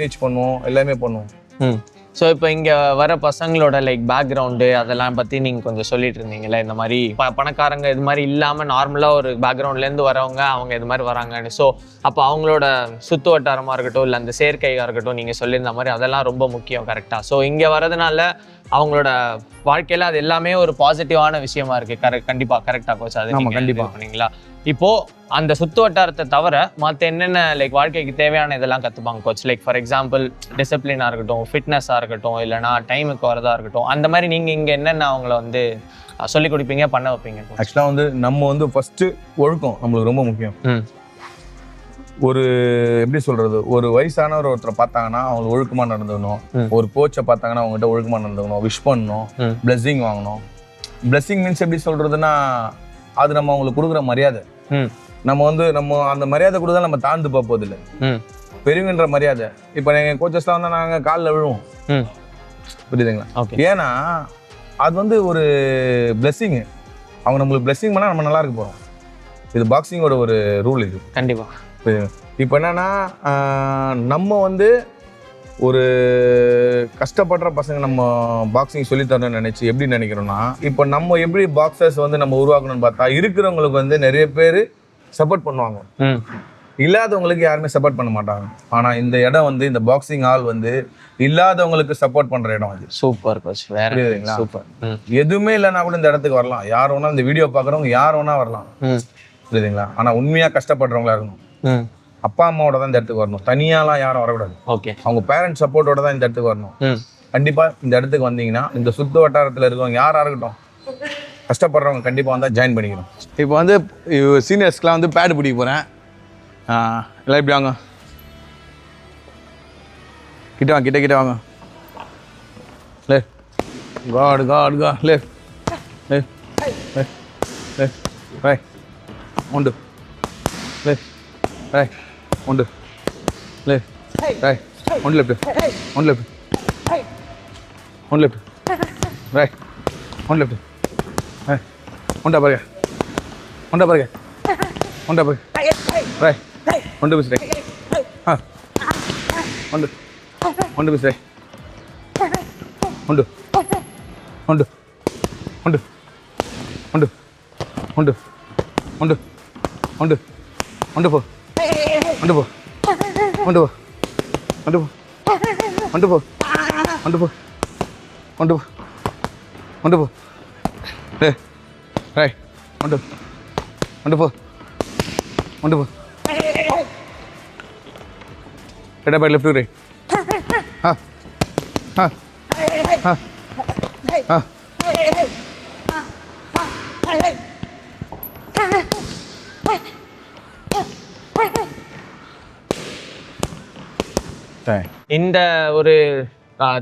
டீச் பண்ணுவோம், எல்லாமே பண்ணுவோம். ஸோ இப்போ இங்கே வர பசங்களோட லைக் பேக்ரவுண்டு அதெல்லாம் பற்றி நீங்கள் கொஞ்சம் சொல்லிட்டு இருந்தீங்களே, இந்த மாதிரி பணக்காரங்க இது மாதிரி இல்லாமல் நார்மலாக ஒரு பேக்ரவுண்ட்லேருந்து வரவங்க அவங்க இது மாதிரி வராங்கன்னு. ஸோ அப்போ அவங்களோட சுற்று வட்டாரமாக இருக்கட்டும் இல்லை அந்த சேர்க்கையாக இருக்கட்டும், நீங்கள் சொல்லியிருந்த மாதிரி அதெல்லாம் ரொம்ப முக்கியம். கரெக்டாக? ஸோ இங்கே வரதுனால அவங்களோட வாழ்க்கையில் அது எல்லாமே ஒரு பாசிட்டிவான விஷயமா இருக்குது. கண்டிப்பாக. கரெக்டாக கோச்? அது கண்டிப்பாக பண்ணீங்களா? இப்போது அந்த சுற்று வட்டாரத்தை தவிர மற்ற என்னென்ன லைக் வாழ்க்கைக்கு தேவையான இதெல்லாம் கற்றுப்பாங்க கோச்? லைக் ஃபார் எக்ஸாம்பிள் டிசிப்ளினாக இருக்கட்டும், ஃபிட்னஸாக இருக்கட்டும், இல்லைனா டைமுக்கு வரதா இருக்கட்டும், அந்த மாதிரி நீங்கள் இங்கே என்னென்ன அவங்கள வந்து சொல்லிக் கொடுப்பீங்க, பண்ண வைப்பீங்க? ஆக்சுவலாக வந்து நம்ம வந்து ஃபஸ்ட்டு ஒழுக்கம் நம்மளுக்கு ரொம்ப முக்கியம். ஒரு எப்படி சொல்றது, ஒரு வயசானவர் ஒருத்தரை பார்த்தாங்கன்னா அவங்க ஒழுக்கமா நடந்துக்கணும். ஒரு கோச்சை பார்த்தாங்கன்னா அவங்ககிட்ட ஒழுக்கமா நடந்துக்கணும், விஷ் பண்ணணும், பிளெஸிங் வாங்கணும். பிளெஸிங் மீன்ஸ் எப்படி சொல்றதுன்னா, அது நம்ம அவங்களுக்கு கொடுக்குற மரியாதை. நம்ம வந்து நம்ம அந்த மரியாதை கொடுத்தா நம்ம தாழ்ந்து போவது இல்லை, பெரியவன்ற மரியாதை. இப்போ எங்கள் கோச்சஸ்லாம் வந்து நாங்கள் காலில் விழுவோம், புரியுதுங்களா? ஏன்னா அது வந்து ஒரு பிளெஸிங். அவங்க நம்மளுக்கு பிளெஸிங் பண்ணால் நம்ம நல்லா இருக்க போகிறோம். இது பாக்ஸிங்கோட ஒரு ரூல். இது கண்டிப்பாக. இப்போ என்னன்னா, நம்ம வந்து ஒரு கஷ்டப்படுற பசங்க நம்ம பாக்ஸிங் சொல்லித்தரணும்னு நினைச்சு எப்படி நினைக்கிறோம்னா, இப்போ நம்ம எப்படி பாக்ஸர்ஸ் வந்து நம்ம உருவாக்கணும்னு பார்த்தா இருக்கிறவங்களுக்கு வந்து நிறைய பேர் சப்போர்ட் பண்ணுவாங்க, இல்லாதவங்களுக்கு யாருமே சப்போர்ட் பண்ண மாட்டாங்க. ஆனால் இந்த இடம் வந்து இந்த பாக்ஸிங் ஹால் வந்து இல்லாதவங்களுக்கு சப்போர்ட் பண்ற இடம். அது சூப்பர் கோச். வேற சூப்பர். எதுவுமே இல்லைன்னா கூட இந்த இடத்துக்கு வரலாம். யார் வேணா இந்த வீடியோ பார்க்குறவங்க யார் வேணா வரலாம், புரியுதுங்களா? ஆனால் உண்மையாக கஷ்டப்படுறவங்களா இருக்கணும். அப்பா அம்மாவோட தான் இந்த இடத்துக்கு வரணும், தனியாலாம் யாரும் வரக்கூடாது. ஓகே. அவங்க பேரண்ட் சப்போர்ட்டோட தான் இந்த இடத்துக்கு வரணும். கண்டிப்பா இந்த இடத்துக்கு வந்தீங்கன்னா இந்த சுத்து வட்டாரத்தில் இருக்கவங்க யாரா இருக்கட்டும், கஷ்டப்படுறவங்க கண்டிப்பா வந்தா ஜாயின் பண்ணிக்கணும். இப்போ வந்து சீனியர்ஸ்க்குலாம் வந்து பேடு பிடிக்க போறேன். எல்லாம் இப்படி வாங்க, கிட்ட வாங்க கிட்ட வாங்க left guard guard guard left left left left right ஒன்று லெஃப்ட் ரைட் ஒன்று லெஃப்ட் ரைட் ஒன்று லெஃப்ட் ஒன்று லெஃப்ட் ஒன்று லெஃப்ட் ரைட் ஒன்று லெஃப்ட் ரைட் ஒன்றா பாருங்க ஒன்றா பாருங்க ஒன்றா பாருங்க ரைட் ஒன்று மிஸ் ரைட் ஆ ஒன்று ஒன்று மிஸ் ரைட் ஒன்று ஒன்று ஒன்று ஒன்று ஒன்று ஒன்று ஒன்று ஒன்று போ ஒன்று போ ஒன்று போ ஒன்று போ ஒன்று போ ஒன்று போ ஒன்று போ ஒன்று போ ரைட் ஒன்று ஒன்று போ ஒன்று போ ரைட் பை லெஃப்ட் ரைட் ஆ ஆ ஆ ஆ இந்த ஒரு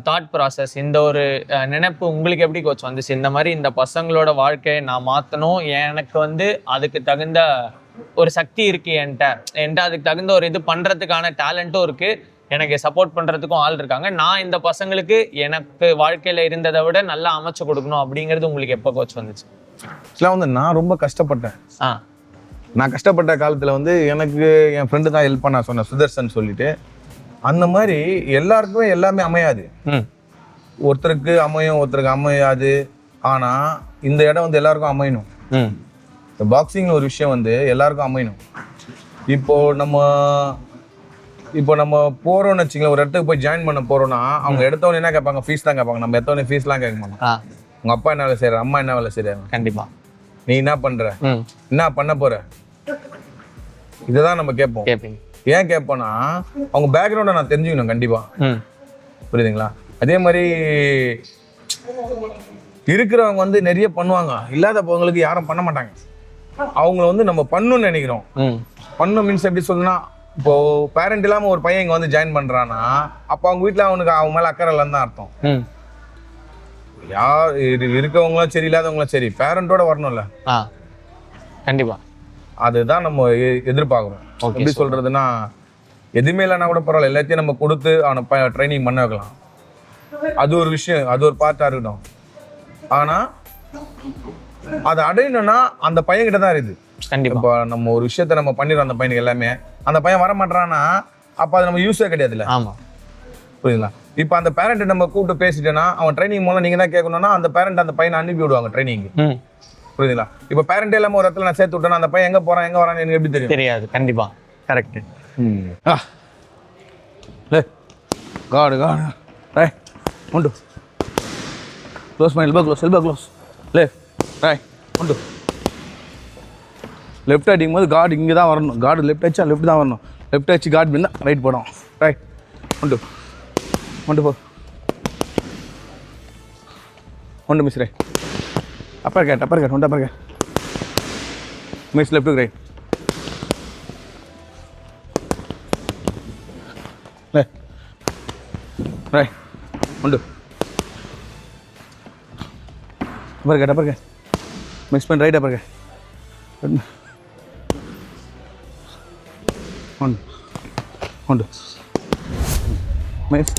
தாட் ப்ராசஸ், இந்த ஒரு நினைப்பு உங்களுக்கு எப்படி கோச் வந்துச்சு? இந்த மாதிரி இந்த பசங்களோட வாழ்க்கையை நான் மாற்றணும், எனக்கு வந்து அதுக்கு தகுந்த ஒரு சக்தி இருக்கு, என்கிட்ட அதுக்கு தகுந்த ஒரு இது பண்ணுறதுக்கான டேலண்ட்டும் இருக்கு, எனக்கு சப்போர்ட் பண்ணுறதுக்கும் ஆள் இருக்காங்க, நான் இந்த பசங்களுக்கு எனக்கு வாழ்க்கையில் இருந்ததை விட நல்லா அமைச்சு கொடுக்கணும் அப்படிங்கிறது உங்களுக்கு எப்போ கோச் வந்துச்சு? ஆக்சுவலாக வந்து நான் ரொம்ப கஷ்டப்பட்டேன். நான் கஷ்டப்பட்ட காலத்தில் வந்து எனக்கு என் ஃப்ரெண்டு தான் ஹெல்ப் பண்ண சொன்னேன், சுதர்சன் சொல்லிட்டு. அந்த மாதிரி எல்லாருக்குமே எல்லாமே அமையாது, ஒருத்தருக்கு அமையும் ஒருத்தருக்கு அமையாது. ஆனால் இந்த இடம் வந்து எல்லாருக்கும் அமையணும். இந்த பாக்ஸிங் ஒரு விஷயம் வந்து எல்லாருக்கும் அமையணும். இப்போ நம்ம போறோம்னு வச்சுங்களேன், ஒரு இடத்துக்கு போய் ஜாயின் பண்ண போறோம்னா அவங்க எடுத்தவொடனே என்ன கேட்பாங்க? ஃபீஸ் தான் கேட்பாங்க. நம்ம எடுத்தவொடனே ஃபீஸ்லாம் கேட்க மாட்டோம். உங்க அப்பா என்ன வேலை செய்யற, அம்மா என்ன வேலை செய்யறாங்க, கண்டிப்பா நீ என்ன பண்ற, என்ன பண்ண போற, இதுதான் நம்ம கேட்போம். ஏன் கேட்போம்னா அவங்க பேக்ரவுண்டை நான் தெரிஞ்சுக்கணும் கண்டிப்பா. புரியுதுங்களா? அதே மாதிரி இருக்கிறவங்க வந்து நிறைய பண்ணுவாங்க, இல்லாதவங்களுக்கு யாரும் பண்ண மாட்டாங்க. அவங்கள வந்து நம்ம பண்ணணும்னு நினைக்கிறோம். பண்ணணும் மீன்ஸ் எப்படி சொல்லணும்னா, இப்போ பேரண்ட் இல்லாம ஒரு பையன் இங்க வந்து ஜாயின் பண்றான்னா அப்ப அவங்க வீட்டுல அவனுக்கு அவன் மேல அக்கறை இல்லைன்னு தான் அர்த்தம். யார் இருக்கவங்களும் சரி இல்லாதவங்களும் சரி பேரண்டோட வரணும்ல. கண்டிப்பா அதுதான் நம்ம எதிர்பார்க்கிறோம். எப்படி சொல்றதுன்னா, எதுவுமே இல்லைன்னா கூட பரவாயில்ல, எல்லாத்தையும் நம்ம கொடுத்து அவனை ட்ரைனிங் பண்ண வைக்கலாம். அது ஒரு விஷயம், அது ஒரு பார்ட்டா இருக்கட்டும். ஆனா அதை அடையணும்னா அந்த பையன்கிட்ட தான் இருக்குது. இப்போ நம்ம ஒரு விஷயத்த நம்ம பண்ணிடுறோம் அந்த பையனுக்கு எல்லாமே, அந்த பையன் வர மாட்டான்னா அப்ப அது நம்ம யூஸே கிடையாதுல்ல. புரியுதுங்களா? இப்போ அந்த பேரண்ட் நம்ம கூப்பிட்டு பேசிட்டேன்னா அவன் ட்ரைனிங் மூலம் நீங்க தான் கேட்கணும்னா அந்த பேரண்ட் அந்த பையனை அனுப்பி விடுவாங்க ட்ரைனிங். புரியுதுங்களா? இப்போ பேரண்டே இல்லாம ஒரு இடத்துல நான் சேர்த்து விட்டேன்னா அந்த பையன் எங்க போறான் எங்க வரான்னு எனக்கு எப்படி தெரியும்? தெரியாது. கண்டிப்பா கரெக்ட். காடு காடு ரைட் ஒன்று close my elbow close elbow close left right ஒன்று. லெஃப்ட் அடிக்கும் போது கார்டு இங்கே தான் வரணும். கார்டு லெஃப்ட் அடிச்சா லெஃப்ட் தான் வரணும். லெஃப்ட் அடிச்சு கார்டு பின்னா ரைட் போடும். ரைட் ஒன்று ஒன்று போ ஒன்று மிஸ் ரைட் அப்பர் கேட் ஒன்று uppercut miss left right right ஒன்று அப்பர் கேட் மிக்ஸ் பண்ணி ரைட் அப்பர் கேட் ஒன்று ஒன்று மிஸ்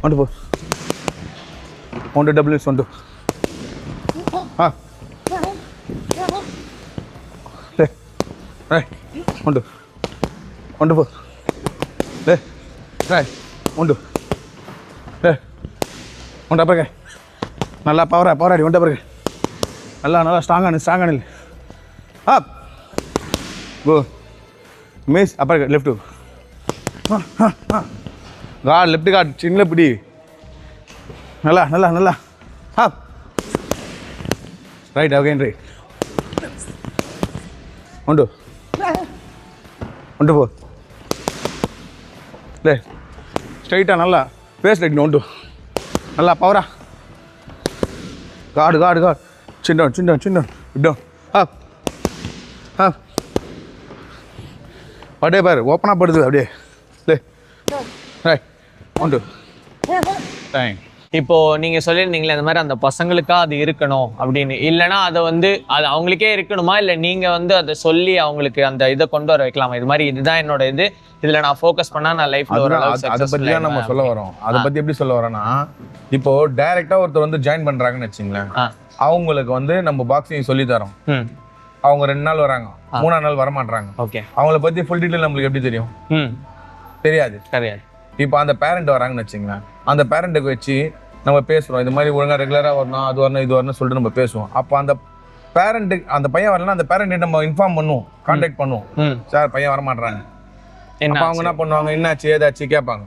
ஒன்று போ ஒன்று டபிள்யூஸ் ஒன்று ரைட் ஒன்று ஒன்று போ ரைட் ஒன்று ஒன்று அப்பர் கேட் நல்லா பவராடி ஒன்று அப்பர் கேட் நல்லா ஸ்ட்ராங்கான இல்லை அப் கோ miss uppercut left guard left guard சின்ன பிடி நல்லா அப் ரைட் அகைன் ரைட் ஒன்று போ லே ஸ்ட்ரைட்டாக நல்லா ஃபேஸ் லைட் ஒன்று நல்லா பவரா கார்டு சின்ன இப்படி அப் அப்படியே பாரு ஓப்பனாக படுது அப்படியே ரைட் 1 2 டைம். இப்போ நீங்க சொல்லியிருந்தீங்களே அந்த மாதிரி அந்த பசங்களுக்கா அது இருக்கணும் அப்படின்னு, இல்லைன்னா அதை வந்து அது அவங்களுக்கே இருக்கணுமா, இல்லை நீங்க வந்து அதை சொல்லி அவங்களுக்கு அந்த இதை கொண்டு வர வைக்கலாமா? இது மாதிரி இதுதான் என்னோட இதுல நான் ஃபோக்கஸ் பண்ணா நான் லைஃப்ல ஒரு அதை பத்தி தான் நம்ம சொல்ல வரோம். அதை பத்தி எப்படி சொல்ல வரோம்னா, இப்போ டைரக்டா ஒருத்தர் வந்து ஜாயின் பண்றாங்கன்னு வச்சுங்களேன், அவங்களுக்கு வந்து நம்ம பாக்ஸிங் சொல்லி தரோம். அவங்க 2 நாள் வராங்க, 3ஆம் நாள் வரமாட்டாங்க. ஓகே, அவங்கள பத்தி ஃபுல் டீடைல் நம்மளுக்கு எப்படி தெரியும்? தெரியாது. கிடையாது. இப்போ அந்த பேரண்ட் வராங்கன்னு வச்சுங்களேன், அந்த பேரண்ட்டுக்கு வச்சு நம்ம பேசுகிறோம், இது மாதிரி ஒழுங்காக ரெகுலராக வரணும், அது வரணும், இது வரணும் சொல்லிட்டு நம்ம பேசுவோம். அப்போ அந்த பேரண்ட்டுக்கு அந்த பையன் வரலன்னா அந்த பேரண்ட்டை நம்ம இன்ஃபார்ம் பண்ணுவோம், கான்டாக்ட் பண்ணுவோம். சார் பையன் வரமாட்டாங்க. அப்போ அவங்க என்ன பண்ணுவாங்க, என்னாச்சு ஏதாச்சு கேட்பாங்க.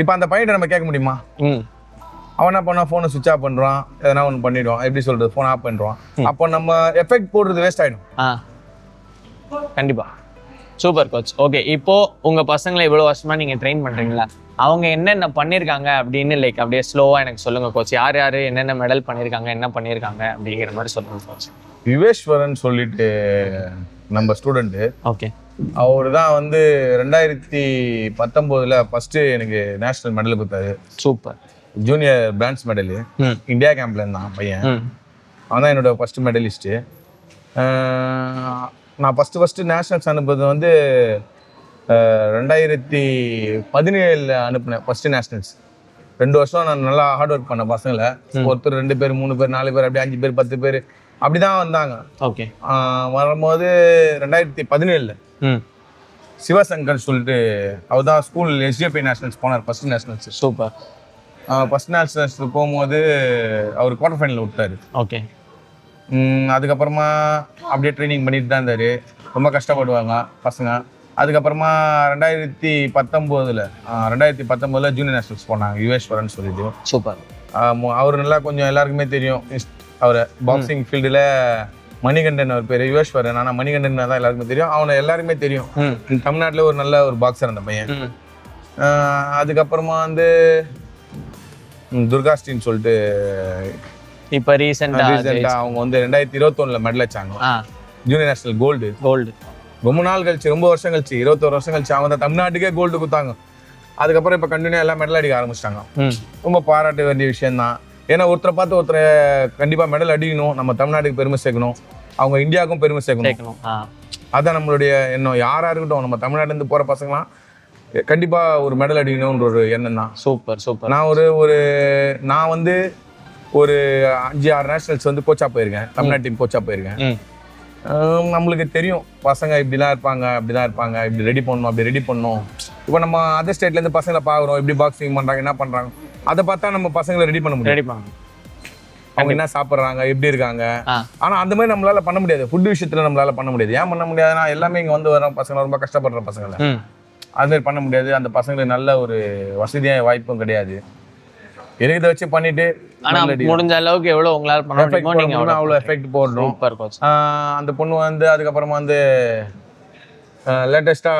இப்போ அந்த பையன்கிட்ட நம்ம கேட்க முடியுமா? அவன் என்ன பண்ணா, ஃபோனை சுவிட்ச் ஆஃப் பண்ணுறான், எதனா ஒன்று பண்ணிடுவான். எப்படி சொல்கிறது, ஃபோன் ஆஃப் பண்ணுறான். அப்போ நம்ம எஃபெக்ட் போடுறது வேஸ்ட் ஆகிடும். கண்டிப்பாக. Super coach. ஓகே, இப்போ உங்க பசங்களை இவ்வளோ வருஷமா நீங்க ட்ரெயின் பண்றீங்களா, அவங்க என்னென்ன பண்ணியிருக்காங்க அப்படின்னு லைக் அப்படியே ஸ்லோவா எனக்கு சொல்லுங்க கோச். யார் யார் என்னென்ன மெடல் பண்ணியிருக்காங்க, என்ன பண்ணியிருக்காங்க அப்படிங்கிற மாதிரி சொல்லுங்க கோச். விவேஸ்வரன் சொல்லிட்டு நம்ம ஸ்டூடெண்ட்டு. ஓகே, அவர் தான் வந்து 2019 ஃபர்ஸ்ட் எனக்கு நேஷனல் மெடல் கொடுத்தாரு. Super. Junior bronze medal India கேம்ப்ல இருந்தான் பையன். அவன் தான் என்னோட ஃபர்ஸ்ட் மெடலிஸ்ட்டு. நான் ஃபஸ்ட்டு நேஷனல்ஸ் அனுப்புறது வந்து 2017 அனுப்புனேன் ஃபஸ்ட்டு நேஷனல்ஸ். 2 வருஷம் நான் நல்லா ஹார்ட் ஒர்க் பண்ணேன். பசங்களை ஒருத்தர் 2 பேர் 3 பேர் 4 பேர் அப்படி 5 பேர் 10 பேர் அப்படி தான் வந்தாங்க. ஓகே, வரும்போது 2017 சிவசங்கர் சொல்லிட்டு அவர் தான் ஸ்கூல் SDFI நேஷனல்ஸ் போனார் first nationals. Super. First nationals போகும்போது அவர் குவார்டர் ஃபைனல் விட்டார். ஓகே, அதுக்கப்புறமா அப்படியே ட்ரைனிங் பண்ணிட்டு தான் இருந்தார். ரொம்ப கஷ்டப்படுவாங்க பசங்க. அதுக்கப்புறமா 2019 ஜூனியர் நேஷனல்ஸ் போனாங்க யுவேஸ்வரன் சொல்லிட்டு. சூப்பர். அவர் நல்லா கொஞ்சம் எல்லாருக்குமே தெரியும் அவரை பாக்ஸிங் ஃபீல்டில். மணிகண்டன் அவர் பேர் யுவேஸ்வரன், ஆனால் மணிகண்டன் தான் எல்லாருக்குமே தெரியும். அவனை எல்லாருக்குமே தெரியும். தமிழ்நாட்டில் ஒரு நல்ல ஒரு பாக்ஸர் அந்த பையன். அதுக்கப்புறமா வந்து துர்காஸ்டின்னு சொல்லிட்டு இப்போ ரீசெண்டா அவங்க வந்து 2021 மெடல் வச்சாங்க, ஜூனியர் நேஷனல் கோல்டு. ரொம்ப நாள் கழிச்சு, ரொம்ப வருஷம் கழிச்சு, 21 வருஷம் கழிச்சு அவங்க தான் தமிழ்நாட்டுக்கே கோல்டு கொடுத்தாங்க. அதுக்கப்புறம் இப்போ கண்டினியூ எல்லாம் மெடல் அடிக்க ஆரம்பிச்சிட்டாங்க. ரொம்ப பாராட்ட வேண்டிய விஷயம் தான். ஏன்னா ஒருத்தரை பார்த்து ஒருத்தரை கண்டிப்பாக மெடல் அடிக்கணும், நம்ம தமிழ்நாட்டுக்கு பெருமை சேர்க்கணும், அவங்க இந்தியாவுக்கும் பெருமை சேர்க்கணும். அதான் நம்மளுடைய எண்ணம். யாராக இருக்கட்டும், நம்ம தமிழ்நாட்டிலேருந்து போகிற பசங்களாம் கண்டிப்பாக ஒரு மெடல் அடிக்கணும்ன்ற ஒரு எண்ணம் தான். Super super. நான் வந்து ஒரு 5-6 நேஷனல்ஸ் வந்து கோச்சா போயிருக்கேன், தமிழ்நாடு டீம் கோச்சா போயிருக்கேன். நம்மளுக்கு தெரியும் பசங்க இப்படிலாம் இருப்பாங்க, அப்படிதான் இருப்பாங்க, இப்படி ரெடி பண்ணணும், அப்படி ரெடி பண்ணணும். இப்போ நம்ம அதர் ஸ்டேட்லேருந்து பசங்களை பார்க்குறோம், எப்படி பாக்ஸிங் பண்ணுறாங்க, என்ன பண்ணுறாங்க, அதை பார்த்தா நம்ம பசங்களை ரெடி பண்ண முடியும். அவங்க என்ன சாப்பிட்றாங்க, எப்படி இருக்காங்க. ஆனால் அந்த மாதிரி நம்மளால பண்ண முடியாது. ஃபுட் விஷயத்தில் நம்மளால பண்ண முடியாது. ஏன் பண்ண முடியாதுன்னா எல்லாமே இங்கே வந்து வர பசங்க ரொம்ப கஷ்டப்படுற பசங்களை அது மாதிரி பண்ண முடியாது. அந்த பசங்களுக்கு நல்ல ஒரு வசதியான வாய்ப்பும் கிடையாது. எனக்கு இதை வச்சு பண்ணிட்டு முடிஞ்ச அளவுக்கு எவ்வளோ உங்களால் பண்ண முடியுமோ நீங்க அவ்வளோ எஃபெக்ட் போடணும். அந்த பொண்ணு வந்து அதுக்கப்புறமா வந்து லேட்டஸ்டா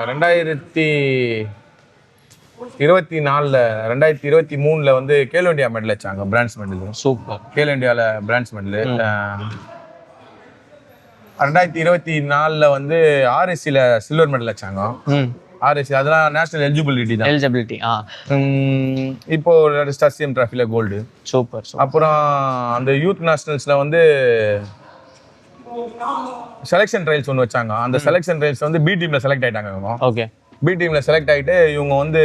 2023 வந்து கேலோ இண்டியா மெடல் வச்சாங்க, பிரான்ஸ் மெடல். சூப்பர். கேலோ இண்டியாவில் பிரான்ஸ் மெடல். 2024 வந்து RSCல சில்வர் மெடல் வச்சாங்க. RSC அதெல்லாம் நேஷனல் எலிஜிபிலிட்டி தான். எலிஜிபிலிட்டி. இப்போ சிஎம் டிராஃபில கோல்டு. சூப்பர். அப்புறம் அந்த யூத் நேஷனல்ஸ்ல வந்து செலெக்ஷன் ட்ரையல்ஸ் ஒன்று வச்சாங்க. அந்த செலெக்ஷன் ட்ரையல்ஸ் வந்து பி டீம்ல செலக்ட் ஆயிட்டாங்க இவங்க. ஓகே. பி டீம்ல செலக்ட் ஆயிட்டு இவங்க வந்து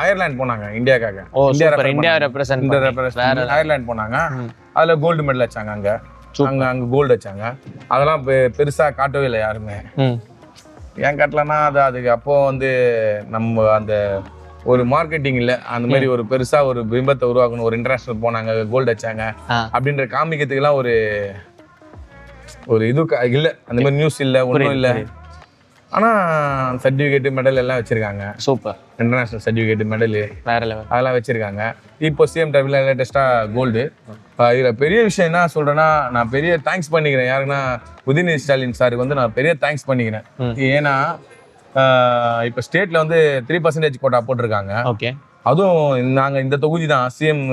அயர்லாந்து போனாங்க இந்தியாக்காக. இந்தியா ரெப்ரசன்ட் அயர்லாந்து போனாங்க. அதுல கோல்டு மெடல் வச்சாங்க. அங்க கோல்டு வச்சாங்க. அதெல்லாம் பெருசா காட்டவே இல்லை யாருமே. ஏன் காட்டலன்னா அதுக்கு அப்போ வந்து நம்ம அந்த ஒரு மார்க்கெட்டிங் இல்லை, அந்த மாதிரி ஒரு பெருசா ஒரு பிம்பத்தை உருவாக்கணும். ஒரு இன்டர்நேஷனல் போனாங்க, கோல்டு வச்சாங்க அப்படின்ற காமிக்கிறதுக்கெல்லாம் ஒரு இது இல்லை. அந்த மாதிரி நியூஸ் இல்லை, ஒன்றும் இல்லை. ஆனால் சர்டிஃபிகேட்டு மெடல் எல்லாம் வச்சிருக்காங்க. சூப்பர். இன்டர்நேஷனல் சர்டிஃபிகேட் மெடலு வேற லெவல் அதெல்லாம் வச்சிருக்காங்க. இப்போ சிஎம் டிராஃபில லேட்டஸ்ட்டாக கோல்டு. இதில் பெரிய விஷயம் என்ன சொல்கிறேன்னா, நான் பெரிய தேங்க்ஸ் பண்ணிக்கிறேன் யாருன்னா உதயநிதி ஸ்டாலின் சாருக்கு வந்து நான் பெரிய தேங்க்ஸ் பண்ணிக்கிறேன். ஏன்னா இப்போ ஸ்டேட்டில் வந்து 3% கோட்டா போட்டிருக்காங்க. ஓகே. அதுவும் நாங்கள் இந்த தொகுதி தான் சிஎம்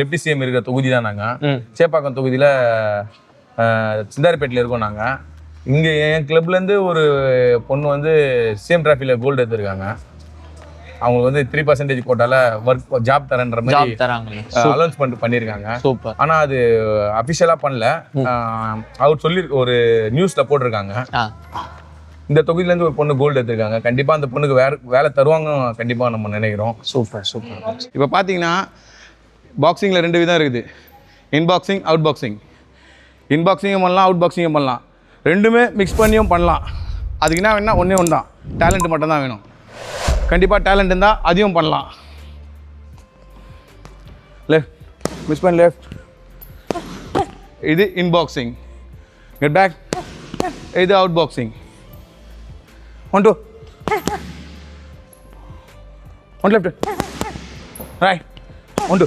டெப்டி சிஎம் இருக்கிற தொகுதி தான். நாங்கள் சேப்பாக்கம் தொகுதியில் சிந்தாரிப்பேட்டில் இருக்கோம். நாங்கள் இங்கே என் கிளப்லேருந்து ஒரு பொண்ணு வந்து சிஎம் டிராஃபியில் கோல்டு எடுத்திருக்காங்க. அவங்களுக்கு வந்து 3% கோட்டால ஒர்க் ஜாப் தரேன்ற மாதிரி அனௌன்ஸ்மெண்ட் பண்ணியிருக்காங்க. சூப்பர். ஆனால் அது அஃபிஷியலாக பண்ணல. அவர் சொல்லி ஒரு நியூஸில் போட்டிருக்காங்க. இந்த தொகுதியிலேருந்து ஒரு பொண்ணு கோல்டு எடுத்திருக்காங்க. கண்டிப்பாக அந்த பொண்ணுக்கு வேலை தருவாங்க கண்டிப்பாக நம்ம நினைக்கிறோம். Super super. இப்போ பார்த்தீங்கன்னா பாக்ஸிங்கில் 2 விதம் இருக்குது. இன்பாக்ஸிங், அவுட் பாக்ஸிங். இன்பாக்ஸிங்கும் பண்ணலாம், அவுட் பாக்ஸிங்கும் பண்ணலாம். ரெண்டுமே மிக்ஸ் பண்ணியும் பண்ணலாம். அதுக்கு என்ன வேணும்னா ஒன்றே ஒன்று தான், டேலண்ட் மட்டும் தான் வேணும். கண்டிப்பாக டேலண்ட் இருந்தால் அதையும் பண்ணலாம். லெஃப்ட் மிஸ் பண்ண லெஃப்ட். இது இன்பாக்ஸிங். Get back. இது out boxing. 1 2 1 left right 1 2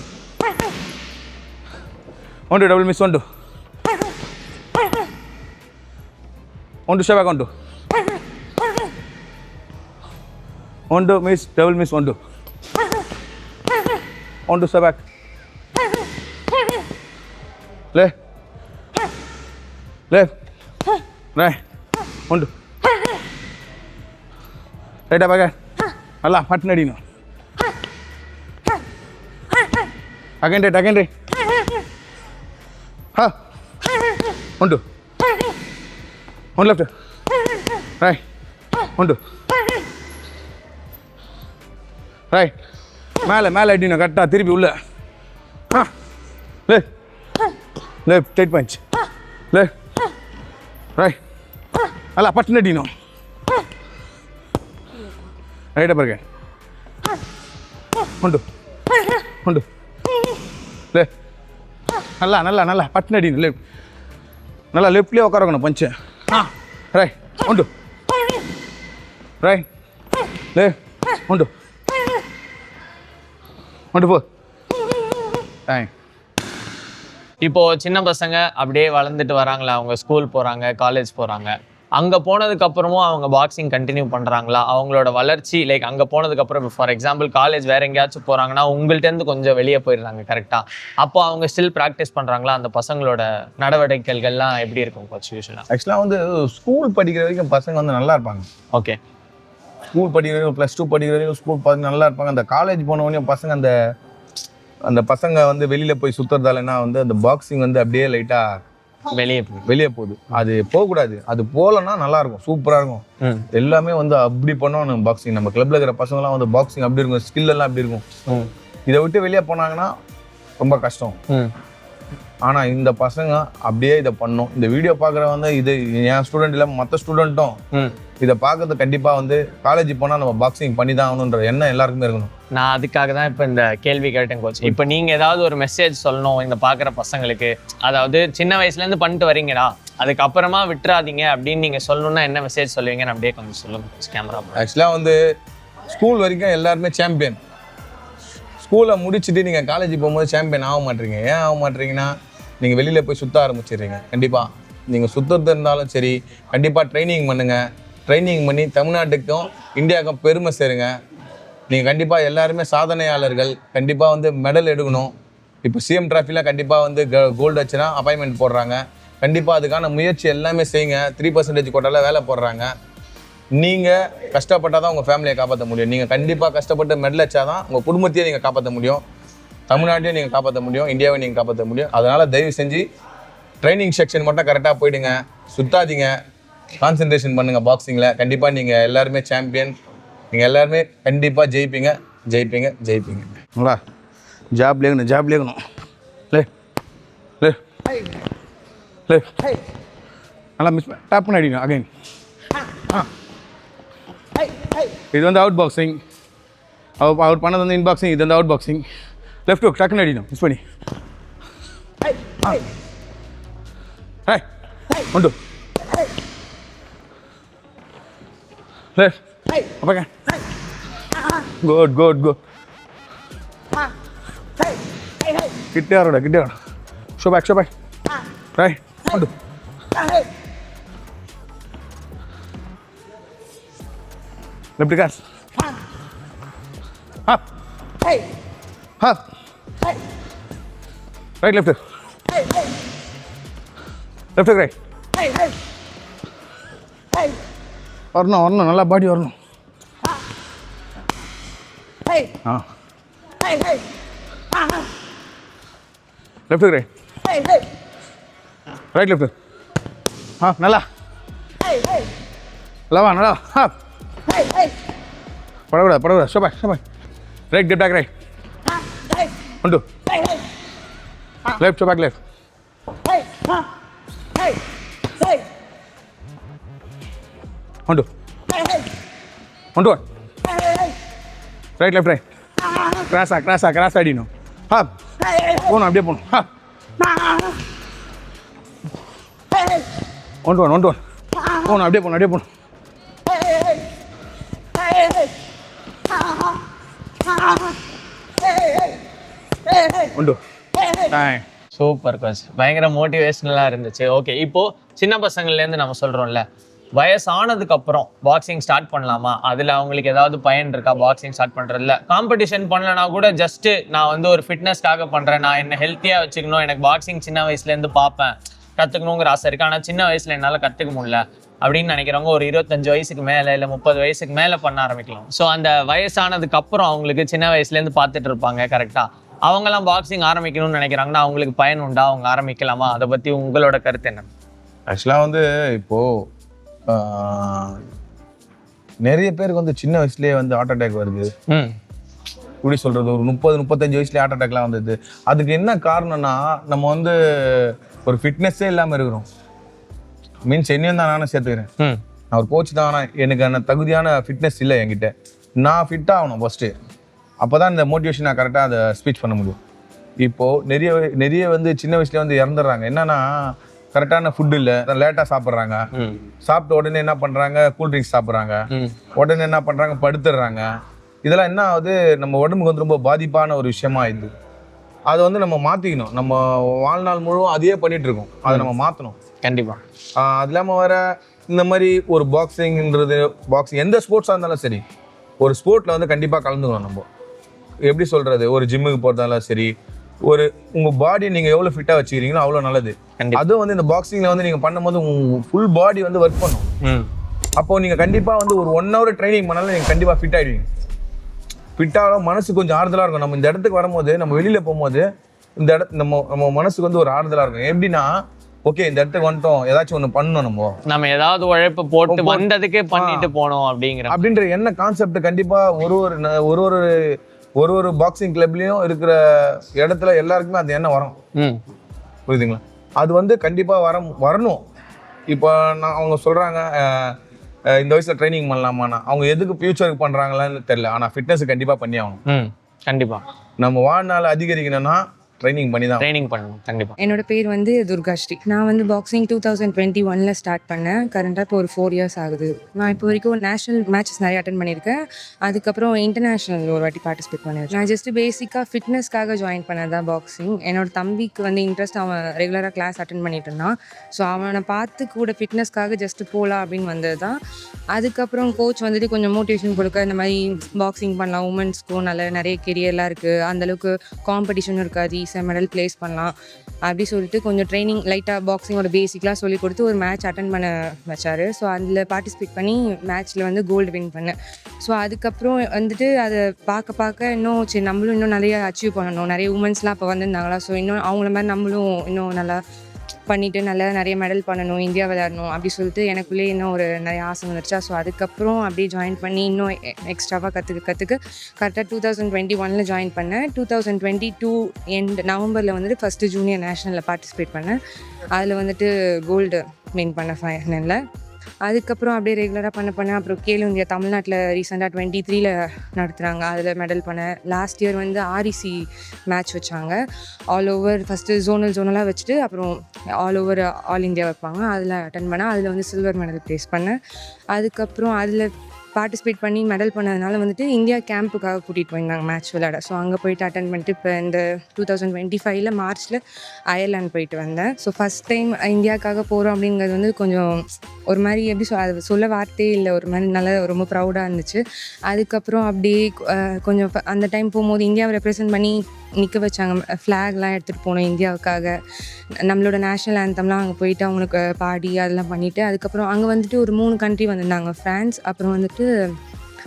1 2 double miss 1 2 1 2 step back 1 2 1 2 miss double miss 1 2 1 2 step back left left right 1 2 ரைட்டா பாக்க நல்லா பட்டன் அடிக்கணும். அகைன் ரைட் ஹா 1 2 1 left right 1 2 ரைட் மேலே அடிக்கணும். கரெக்டாக திருப்பி உள்ள left straight punch left right நல்லா பட்டன் அடிக்கணும். ரைட்டா பாருங்க 1 2 1 2 லே நல்லா பட்டன் அடிக்கணும். லெஃப்ட் நல்லா லெஃப்ட்லேயே உட்காரக்கணும் பஞ்சு. Right 1 2 right left 1 2 1 2 4 time. இப்போ சின்ன பசங்க அப்படியே வளர்ந்துட்டு வராங்களா, அவங்க ஸ்கூல் போறாங்க, காலேஜ் போறாங்க. அங்கே போனதுக்கு அப்புறமும் அவங்க பாக்ஸிங் கண்டினியூ பண்ணுறாங்களா? அவங்களோட வளர்ச்சி லைக் அங்கே போனதுக்கு அப்புறம் ஃபார் எக்ஸாம்பிள் காலேஜ் வேற எங்கேயாச்சும் போகிறாங்கன்னா உங்கள்கிட்டருந்து கொஞ்சம் வெளியே போயிடுறாங்க கரெக்டாக. அப்போ அவங்க ஸ்டில் ப்ராக்டிஸ் பண்ணுறாங்களா? அந்த பசங்களோட நடவடிக்கைகள்லாம் எப்படி இருக்கும் கோச் யூஸ்வலாக? ஆக்சுவலாக வந்து ஸ்கூல் படிக்கிற வரைக்கும் பசங்க வந்து நல்லா இருப்பாங்க. ஓகே. ஸ்கூல் படிக்கிற வரைக்கும் +2 படிக்கிற வரைக்கும் ஸ்கூல் பசங்க நல்லா இருப்பாங்க. அந்த காலேஜ் போனவொடனே பசங்க அந்த பசங்க வந்து வெளியில் போய் சுற்றுறதாலன்னா வந்து அந்த பாக்ஸிங் வந்து அப்படியே லைட்டாக வெளியே போகுது. அது போகக்கூடாது. அது போகலன்னா நல்லா இருக்கும், சூப்பரா இருக்கும். எல்லாமே வந்து அப்படி பண்ணணும் பாக்ஸிங். நம்ம கிளப்ல இருக்கிற பசங்கலாம் வந்து பாக்ஸிங் அப்படி இருக்கும், ஸ்கில் எல்லாம் அப்படி இருக்கும். இதை விட்டு வெளியே போனாங்கன்னா ரொம்ப கஷ்டம். ஆனா இந்த பசங்க அப்படியே இதை பண்ணும். இந்த வீடியோ பார்க்குறவங்க இது என் ஸ்டூடெண்ட் இல்லை, மற்ற ஸ்டூடெண்ட்டும் இதை பார்க்கறது கண்டிப்பா வந்து காலேஜ் போனா நம்ம பாக்ஸிங் பண்ணி தான் ஆகணுன்ற எண்ணம் எல்லாருக்குமே இருக்கணும். நான் அதுக்காக தான் இப்போ இந்த கேள்வி கேட்டேன் கோச். இப்போ நீங்கள் ஏதாவது ஒரு மெசேஜ் சொல்லணும் இந்த பார்க்குற பசங்களுக்கு, அதாவது சின்ன வயசுலேருந்து பண்ணிட்டு வரீங்கடா அதுக்கப்புறமா விட்டுறாதீங்க அப்படின்னு நீங்கள் சொல்லணும்னா என்ன மெசேஜ் சொல்லுவீங்கன்னு அப்படியே கொஞ்சம் சொல்லுங்க கேமரா. ஆக்சுவலாக வந்து ஸ்கூல் வரைக்கும் எல்லாருமே சாம்பியன். ஸ்கூலை முடிச்சுட்டு நீங்கள் காலேஜ் போகும்போது சாம்பியன் ஆக மாட்டீங்க. ஏன் ஆக மாட்டீங்கன்னா நீங்கள் வெளியில் போய் சுற்ற ஆரம்பிச்சிடுறீங்க. கண்டிப்பாக நீங்கள் சுற்றுறது இருந்தாலும் சரி, கண்டிப்பாக ட்ரைனிங் பண்ணுங்கள். ட்ரைனிங் பண்ணி தமிழ்நாட்டுக்கும் இந்தியாவுக்கும் பெருமை சேருங்க. நீங்கள் கண்டிப்பாக எல்லாருமே சாதனையாளர்கள். கண்டிப்பாக வந்து மெடல் எடுக்கணும். இப்போ சிஎம் டிராஃபியில் கண்டிப்பாக வந்து கோல்டு வச்சுன்னா அப்பாயின்மெண்ட் போடுறாங்க. கண்டிப்பாக அதுக்கான முயற்சி எல்லாமே செய்யுங்க. 3% கோட்டால வேலை போடுறாங்க. நீங்கள் கஷ்டப்பட்டால் தான் உங்கள் ஃபேமிலியை காப்பாற்ற முடியும். நீங்கள் கண்டிப்பாக கஷ்டப்பட்டு மெடல் வச்சா தான் உங்கள் குடும்பத்தையும் நீங்கள் காப்பாற்ற முடியும், தமிழ்நாட்டையும் நீங்கள் காப்பாற்ற முடியும், இந்தியாவை நீங்கள் காப்பாற்ற முடியும். அதனால் தயவு செஞ்சு ட்ரைனிங் செக்ஷன் மட்டும் கரெக்டாக போயிடுங்க, சுத்தாதீங்க, கான்சன்ட்ரேஷன் பண்ணுங்கள் பாக்ஸிங்கில். கண்டிப்பாக நீங்கள் எல்லாருமே சாம்பியன். நீங்கள் எல்லாருமே கண்டிப்பாக ஜெயிப்பீங்க ஜெயிப்பீங்க ஜெயிப்பீங்க. நல்லா ஜாப் லேகணும் லே லே லே நல்லா மிஸ் டேப் பண்ணி அடிக்கணும் அகைன். இது வந்து அவுட் பாக்ஸிங். அவர் பண்ணது வந்து இன்பாக்ஸிங். இது வந்து அவுட் பாக்ஸிங். லெஃப்ட் ஹுக் டக்குன்னு அடிக்கணும் மிஸ் பண்ணி. ஒன் டூ லெஃப்ட் அப்பங்க குட் குட் குட். கிட்டே ஆரோட ஷோ back right one two left guard up up right left right வரணும் நல்லா பாடி வரணும். ஆ லெஃப்ட் ரைட் லெஃப்ட். நல்லா நல்லா படக்கூடாது ஷோபாய் right get back right 1 2 left back left 1 2 1 2 right left right cross அடிணும். போகணும் அப்படியே போகணும். 1 2 1 2 போகணும் அப்படியே போகணும். உண்டு. சூப்பர் கோச், பயங்கர மோட்டிவேஷனலாக இருந்துச்சு. ஓகே, இப்போ சின்ன பசங்கள்லேருந்து நம்ம சொல்கிறோம்ல, வயசானதுக்கு அப்புறம் பாக்ஸிங் ஸ்டார்ட் பண்ணலாமா, அதில் அவங்களுக்கு ஏதாவது பயன் இருக்கா பாக்ஸிங் ஸ்டார்ட் பண்ணுறதுல? காம்படிஷன் பண்ணலனா கூட ஜஸ்ட்டு நான் வந்து ஒரு ஃபிட்னஸ்க்காக பண்ணுறேன், நான் என்ன ஹெல்த்தியாக வச்சுக்கணும், எனக்கு பாக்ஸிங் சின்ன வயசுலேருந்து பார்ப்பேன், கற்றுக்கணுங்கிற ஆசை இருக்குது, ஆனால் சின்ன வயசில் என்னால் கற்றுக்க முடியல அப்படின்னு நினைக்கிறவங்க ஒரு 25 வயசுக்கு மேலே இல்லை 30 வயசுக்கு மேலே பண்ண ஆரம்பிக்கலாம். ஸோ அந்த வயசானதுக்கு அப்புறம் அவங்களுக்கு சின்ன வயசுலேருந்து பார்த்துட்டு இருப்பாங்க கரெக்டாக, அவங்கெல்லாம் பாக்ஸிங் ஆரம்பிக்கணும்னு நினைக்கிறாங்கன்னா அவங்களுக்கு பயன் உண்டா, அவங்க ஆரம்பிக்கலாமா? அதை பற்றி உங்களோட கருத்து என்ன? ஆக்சுவலாக வந்து இப்போது நிறைய பேருக்கு வந்து சின்ன வயசுலேயே வந்து ஹார்ட் அட்டாக் வருது. இப்படி சொல்கிறது ஒரு 30-35 வயசுலேயே ஹார்ட் அட்டாக்லாம் வந்தது. அதுக்கு என்ன காரணம்னா நம்ம வந்து ஒரு ஃபிட்னஸ்ஸே இல்லாமல் இருக்கிறோம். மீன்ஸ் என்னையும் தான் நானும் சேர்த்துக்கிறேன். நான் ஒரு கோச் தான், ஆனால் எனக்கு அந்த தகுதியான ஃபிட்னஸ் இல்லை என்கிட்ட. நான் ஃபிட்டாக ஆகணும் ஃபஸ்ட்டு, அப்போ தான் இந்த மோட்டிவேஷன் நான் கரெக்டாக அதை ஸ்பீச் பண்ண முடியும். இப்போது நிறைய வந்து சின்ன வயசுலேயே வந்து இறந்துடுறாங்க. என்னன்னா கரெக்டான ஃபுட் இல்லை, லேட்டாக சாப்பிட்றாங்க, சாப்பிட்ட உடனே என்ன பண்ணுறாங்க, கூல்ட்ரிங்க்ஸ் சாப்பிட்றாங்க, உடனே என்ன பண்ணுறாங்க, படுத்துடுறாங்க. இதெல்லாம் என்ன ஆகுது, நம்ம உடம்புக்கு வந்து ரொம்ப பாதிப்பான ஒரு விஷயமா இது. அதை வந்து நம்ம மாற்றிக்கணும். நம்ம வாழ்நாள் முழுவதும் அதையே பண்ணிட்டு இருக்கோம், அதை நம்ம மாற்றணும் கண்டிப்பாக. அது இல்லாமல் வர இந்த மாதிரி ஒரு பாக்ஸிங் எந்த ஸ்போர்ட்ஸாக இருந்தாலும் சரி, ஒரு ஸ்போர்ட்டில் வந்து கண்டிப்பாக கலந்துக்கணும். நம்ம எப்படி சொல்கிறது, ஒரு ஜிம்முக்கு போகிறதாலும் சரி, ஒரு உங்கள் பாடி நீங்கள் எவ்வளோ ஃபிட்டாக வச்சுக்கிறீங்களோ அவ்வளோ நல்லது. அதுவும் வந்து இந்த பாக்ஸிங்கில் வந்து நீங்கள் பண்ணும்போது உங்கள் ஃபுல் பாடி வந்து ஒர்க் பண்ணும். அப்போது நீங்கள் கண்டிப்பாக வந்து ஒரு 1 hour ட்ரைனிங் பண்ணாலும் நீங்கள் கண்டிப்பாக ஃபிட் ஆகிடுவீங்க. ஃபிட்டாக மனசு கொஞ்சம் ஆறுதலாக இருக்கும். நம்ம இந்த இடத்துக்கு வரும்போது, நம்ம வெளியில் போகும்போது இந்த நம்ம மனசுக்கு வந்து ஒரு ஆறுதலாக இருக்கும். எப்படின்னா ஓகே இந்த இடத்துக்கு வந்துட்டோம், ஏதாச்சும் ஒன்று பண்ணணும், நம்ம ஏதாவது உழைப்பு போட்டு வந்ததுக்கே பண்ணிட்டு போனோம் அப்படின்ற என்ன கான்செப்ட் கண்டிப்பாக ஒரு பாக்ஸிங் கிளப்லயும் இருக்கிற இடத்துல எல்லாருக்குமே அந்த எண்ணம் வரும். புரியுதுங்களா? அது வந்து கண்டிப்பாக வரணும். இப்போ அவங்க சொல்கிறாங்க இந்த வயசில் ட்ரைனிங் பண்ணலாமாண்ணா, அவங்க எதுக்கு ஃபியூச்சருக்கு பண்ணுறாங்களான்னு தெரியல, ஆனால் ஃபிட்னஸ் கண்டிப்பாக பண்ணி ஆகணும். கண்டிப்பாக நம்ம வாழ்நாள் அதிகரிக்கணும்னா ட்ரைனிங் பண்ணணும் கண்டிப்பாக. என்னோட பேர் வந்து துர்காஸ்ரீ. நான் வந்து பாக்ஸிங் 2021 ஸ்டார்ட் பண்ணேன். கரண்டாக இப்போ ஒரு 4 years ஆகுது. நான் இப்போ வரைக்கும் நேஷனல் மேட்சஸ் நிறைய அட்டன் பண்ணியிருக்கேன். அதுக்கப்புறம் இன்டர்நேஷ்னல் ஒரு வாட்டி பார்ட்டிசிபேட் பண்ணியிருக்கேன். நான் ஜஸ்ட் பேசிக்காக ஃபிட்னஸ்க்காக ஜாயின் பண்ணது தான் பாக்ஸிங். என்னோட தம்பிக்கு வந்து இன்ட்ரெஸ்ட், அவன் ரெகுலராக கிளாஸ் அட்டன் பண்ணிட்டு இருந்தான். ஸோ அவனை பார்த்து கூட ஃபிட்னஸ்க்காக ஜஸ்ட் போகலாம் அப்படின்னு வந்தது தான். அதுக்கப்புறம் கோச் வந்துட்டு கொஞ்சம் மோட்டிவேஷன் கொடுக்க, இந்த மாதிரி பாக்ஸிங் பண்ணலாம், உமன்ஸ்க்கும் நிறைய கெரியர்லாம் இருக்குது, அந்தளவுக்கு காம்படிஷனும் இருக்காது, மெடல் பிளேஸ் பண்ணலாம் அப்படி சொல்லிட்டு கொஞ்சம் ட்ரைனிங் லைட்டாக பாக்ஸிங்கோட பேசிக்லாம் சொல்லி கொடுத்து ஒரு மேட்ச் அட்டன் பண்ண வச்சார். ஸோ அதில் பார்ட்டிசிபேட் பண்ணி மேட்ச்சில் வந்து கோல்டு வின் பண்ணேன். ஸோ அதுக்கப்புறம் வந்துட்டு அதை பார்க்க இன்னும் சரி நம்மளும் இன்னும் நிறைய அச்சீவ் பண்ணணும், நிறைய உமன்ஸ்லாம் அப்போ வந்திருந்தாங்களா, ஸோ இன்னும் அவங்கள மாதிரி நம்மளும் இன்னும் நல்லா பண்ணிவிட்டு நிறைய மெடல் பண்ணணும், இந்தியா விளையாடணும் அப்படி சொல்லிட்டு எனக்குள்ளேயே இன்னும் ஒரு நிறைய ஆசை வந்துருச்சா. ஸோ அதுக்கப்புறம் அப்படியே ஜாயின் பண்ணி இன்னும் எக்ஸ்ட்ராவாக கற்றுக்க கரெக்டாக 2021 ஜாயின் பண்ணேன். 2022 நவம்பரில் வந்துட்டு ஃபஸ்ட்டு ஜூனியர் நேஷ்னலில் பார்ட்டிசிபேட் பண்ணேன். அதில் வந்துட்டு கோல்டு வின் பண்ண ஃபைனலில். அதுக்கப்புறம் அப்படியே ரெகுலராக பண்ண அப்புறம் கேலோ இந்தியா தமிழ்நாட்டில் ரீசெண்டாக 23 நடத்துகிறாங்க, அதில் மெடல் பண்ணேன். லாஸ்ட் இயர் வந்து REC மேட்ச் வச்சாங்க. ஆல் ஓவர் ஃபஸ்ட்டு ஜோனலாக வச்சுட்டு அப்புறம் ஆல் இந்தியா வைப்பாங்க, அதில் அட்டன் பண்ணேன். அதில் வந்து சில்வர் மெடல் ப்ளேஸ் பண்ணேன். அதுக்கப்புறம் அதில் பார்ட்டிசிபேட் பண்ணி மெடல் பண்ணதுனால வந்துட்டு இந்தியா கேம்புக்காக கூட்டிகிட்டு போயிருந்தாங்க மேட்ச் விளையாட. ஸோ அங்கே போயிட்டு அட்டன் பண்ணிட்டு இப்போ இந்த 2025 மார்ச்சில் அயர்லாந்து போயிட்டு வந்தேன். ஸோ ஃபஸ்ட் டைம் இந்தியாவுக்காக போகிறோம் அப்படிங்கிறது வந்து கொஞ்சம் ஒரு மாதிரி எப்படி அது சொல்ல வார்த்தையே இல்லை, ஒரு மாதிரி நல்லா ரொம்ப ப்ரௌடாக இருந்துச்சு. அதுக்கப்புறம் அப்படியே கொஞ்சம் அந்த டைம் போகும்போது இந்தியாவை ரெப்ரசன்ட் பண்ணி நிற்க வச்சாங்க. ஃப்ளாக்லாம் எடுத்துகிட்டு போனோம் இந்தியாவுக்காக. நம்மளோட நேஷ்னல் ஆந்தம்லாம் அங்கே போயிட்டு அவங்களுக்கு பாடி அதெல்லாம் பண்ணிவிட்டு அதுக்கப்புறம் அங்கே வந்துட்டு ஒரு 3 கண்ட்ரி வந்திருந்தாங்க. ஃப்ரான்ஸ், அப்புறம் வந்துட்டு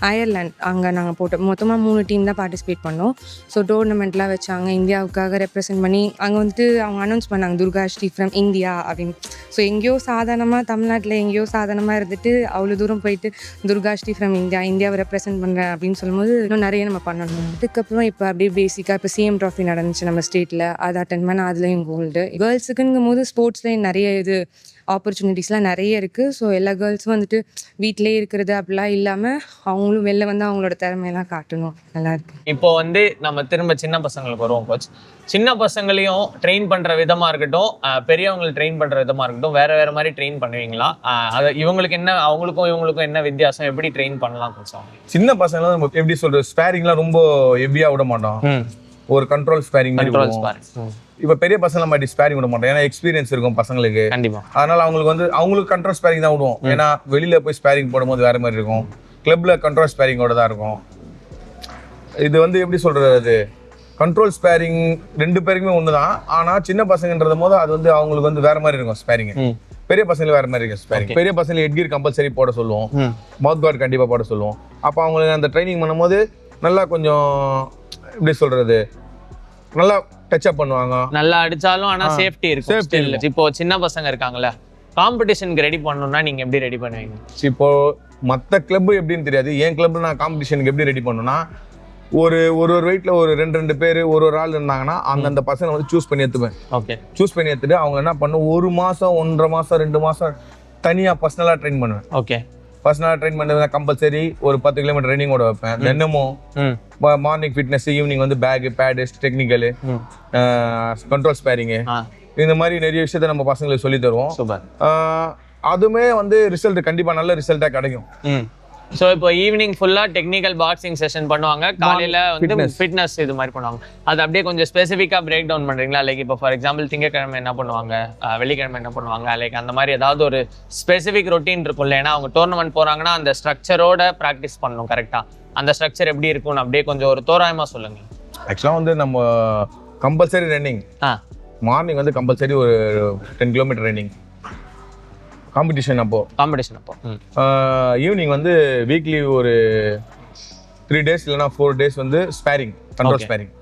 அயர்லாந்து. அங்கே நாங்கள் போட்டோம். மொத்தமாக 3 டீம் தான் பார்ட்டிசிபேட் பண்ணோம். ஸோ டோர்னமெண்ட்லாம் வச்சாங்க இந்தியாவுக்காக ரெப்ரசென்ட் பண்ணி. அங்கே வந்துட்டு அவங்க அனௌன்ஸ் பண்ணாங்க துர்காஸ்ரீ ஃப்ரம் இந்தியா அப்படின்னு. ஸோ எங்கேயோ சாதாரணமாக தமிழ்நாட்டில் எங்கேயோ சாதாரணமாக இருந்துட்டு அவ்வளோ தூரம் போயிட்டு துர்காஸ்ரீ ஃப்ரம் இந்தியாவை ரெப்ரசென்ட் பண்ணுறேன் அப்படின்னு சொல்லும்போது இன்னும் நிறைய நம்ம பண்ணணும். அதுக்கப்புறம் இப்போ அப்படியே பேசிக்காக இப்போ சிஎம் ட்ராஃபி நடந்துச்சு நம்ம ஸ்டேட்டில், அதை அட்டன் பண்ண அதுலேயும் கோல்டு. கேர்ள்ஸுக்குங்கும் போது ஸ்போர்ட்ஸ்லேயும் நிறைய இது ஆப்பர்ச்சுனிட்டிஸ்லாம் நிறைய இருக்குது. ஸோ எல்லா கேர்ள்ஸும் வந்துட்டு வீட்டிலே இருக்கிறது அப்படிலாம் இல்லாமல் அவங்களும் வெளில வந்து அவங்களோட திறமையெல்லாம் காட்டணும். நல்லாயிருக்கு. இப்போ வந்து நம்ம திரும்ப சின்ன பசங்களுக்கு வருவோம் கோச். சின்ன பசங்களையும் ட்ரெயின் பண்ணுற விதமாக இருக்கட்டும், பெரியவங்களை ட்ரெயின் பண்ணுற விதமாக இருக்கட்டும், வேறு வேறு மாதிரி ட்ரெயின் பண்ணுவீங்களா? அது இவங்களுக்கு என்ன, அவங்களுக்கும் இவங்களுக்கும் என்ன வித்தியாசம், எப்படி ட்ரெயின் பண்ணலாம் கொஞ்சம்? சின்ன பசங்களாம் நம்ம எப்படி சொல்கிறது, ஸ்பேரிங்லாம் ரொம்ப ஹெவியாக விட மாட்டோம். ஒரு கண்ட்ரோல் ஸ்பேரிங் இப்போ பெரிய பசங்க நம்ம ஸ்பேரிங் விட மாட்டோம். ஏன்னா எக்ஸ்பீரியன்ஸ் இருக்கும் பசங்களுக்கு. கண்டிப்பா. அதனால அவங்களுக்கு கண்ட்ரோல் ஸ்பேரிங் தான் விடுவோம். ஏன்னா வெளியில போய் ஸ்பேரிங் போடும்போது வேற மாதிரி இருக்கும், கிளப்ல கண்ட்ரோல் ஸ்பேரிங்கோட தான் இருக்கும். இது வந்து எப்படி சொல்றது, கண்ட்ரோல் ஸ்பேரிங் 2 பேருக்குமே ஒன்று தான். ஆனால் சின்ன பசங்கன்றது போது அது வந்து அவங்களுக்கு வந்து வேற மாதிரி இருக்கும் ஸ்பேரிங். பெரிய பசங்களுக்கு வேற மாதிரி இருக்கும் ஸ்பேரிங். பெரிய பசங்களுக்கு ஹெட்கியர் கம்பல்சரி போட சொல்லுவோம், மவுத் கார்டு கண்டிப்பாக போட சொல்லுவோம். அப்போ அவங்களுக்கு அந்த ட்ரைனிங் பண்ணும்போது நல்லா கொஞ்சம் எப்படி சொல்றது, நல்லா டச்சப் பண்ணுவாங்க. நல்லா அடிச்சாலும் ஆனா சேஃப்டி இருக்கும். இப்போ சின்ன பசங்க இருக்காங்கல்ல, காம்படிஷனுக்கு ரெடி பண்ணணும்னா நீங்க எப்படி ரெடி பண்ணுவீங்க? இப்போ மற்ற கிளப் எப்படின்னு தெரியாது, என் கிளப்ல நான் காம்படிஷனுக்கு எப்படி ரெடி பண்ணணும்னா, ஒரு வெயிட்ல ஒரு 2 பேர் ஒரு ஆள் இருந்தாங்கன்னா அந்த பசங்க வந்து சூஸ் பண்ணி எடுத்துப்பேன். ஓகே. சூஸ் பண்ணி எடுத்துட்டு அவங்க என்ன பண்ணும், 1 மாசம் 1.5 மாசம் 2 மாசம் தனியா பர்சனலா ட்ரெயின் பண்ணுவேன். ஓகே. பர்சனலா ட்ரெயின் பண்ணுறது கம்பல்சரி ஒரு 10 கிலோமீட்டர் ரன்னிங் ஓட வைப்பேன். தினமும் மார்னிங் ஃபிட்னஸ், ஈவினிங் வந்து பேக், பேடு, டெக்னிக்கலு, கண்ட்ரோல் ஸ்பேரிங்கு, இந்த மாதிரி நிறைய விஷயத்த நம்ம பசங்களுக்கு சொல்லி தருவோம். அதுவுமே வந்து ரிசல்ட் கண்டிப்பா நல்ல ரிசல்ட்டா கிடைக்கும். ஸோ இப்போ ஈவினிங் ஃபுல்லாக டெக்னிக்கல் பாக்ஸிங் செஷன் பண்ணுவாங்க, காலையில் வந்து ஃபிட்னஸ் இது மாதிரி பண்ணுவாங்க. அது அப்படியே கொஞ்சம் ஸ்பெசிஃபிக்காக பிரேக் டவுன் பண்ணுறீங்களா? லைக் இப்போ ஃபார் எக்ஸாம்பிள் திங்கக்கிழமை என்ன பண்ணுவாங்க, வெள்ளிக்கிழமை என்ன பண்ணுவாங்க, லைக் அந்த மாதிரி ஏதாவது ஒரு ஸ்பெசிஃபிக் ரொட்டீன் இருக்கும்ல. ஏன்னா அவங்க டோர்னமெண்ட் போகிறாங்கன்னா அந்த ஸ்ட்ரக்சரோட ப்ராக்டிஸ் பண்ணணும் கரெக்டாக. அந்த ஸ்ட்ரக்சர் எப்படி இருக்கும்னு அப்படியே கொஞ்சம் ஒரு தோராயமாக சொல்லுங்கள். ஆக்சுவலாக வந்து நம்ம கம்பல்சரி ரன்னிங், மார்னிங் வந்து கம்பல்சரி ஒரு 10 கிலோமீட்டர் ரன்னிங். காம்படிஷன் அப்போ ஈவினிங் வந்து வீக்லி ஒரு 3 டேஸ் இல்லைனா 4 டேஸ் வந்து ஸ்பேரிங், கண்ட்ரோல் ஸ்பேரிங்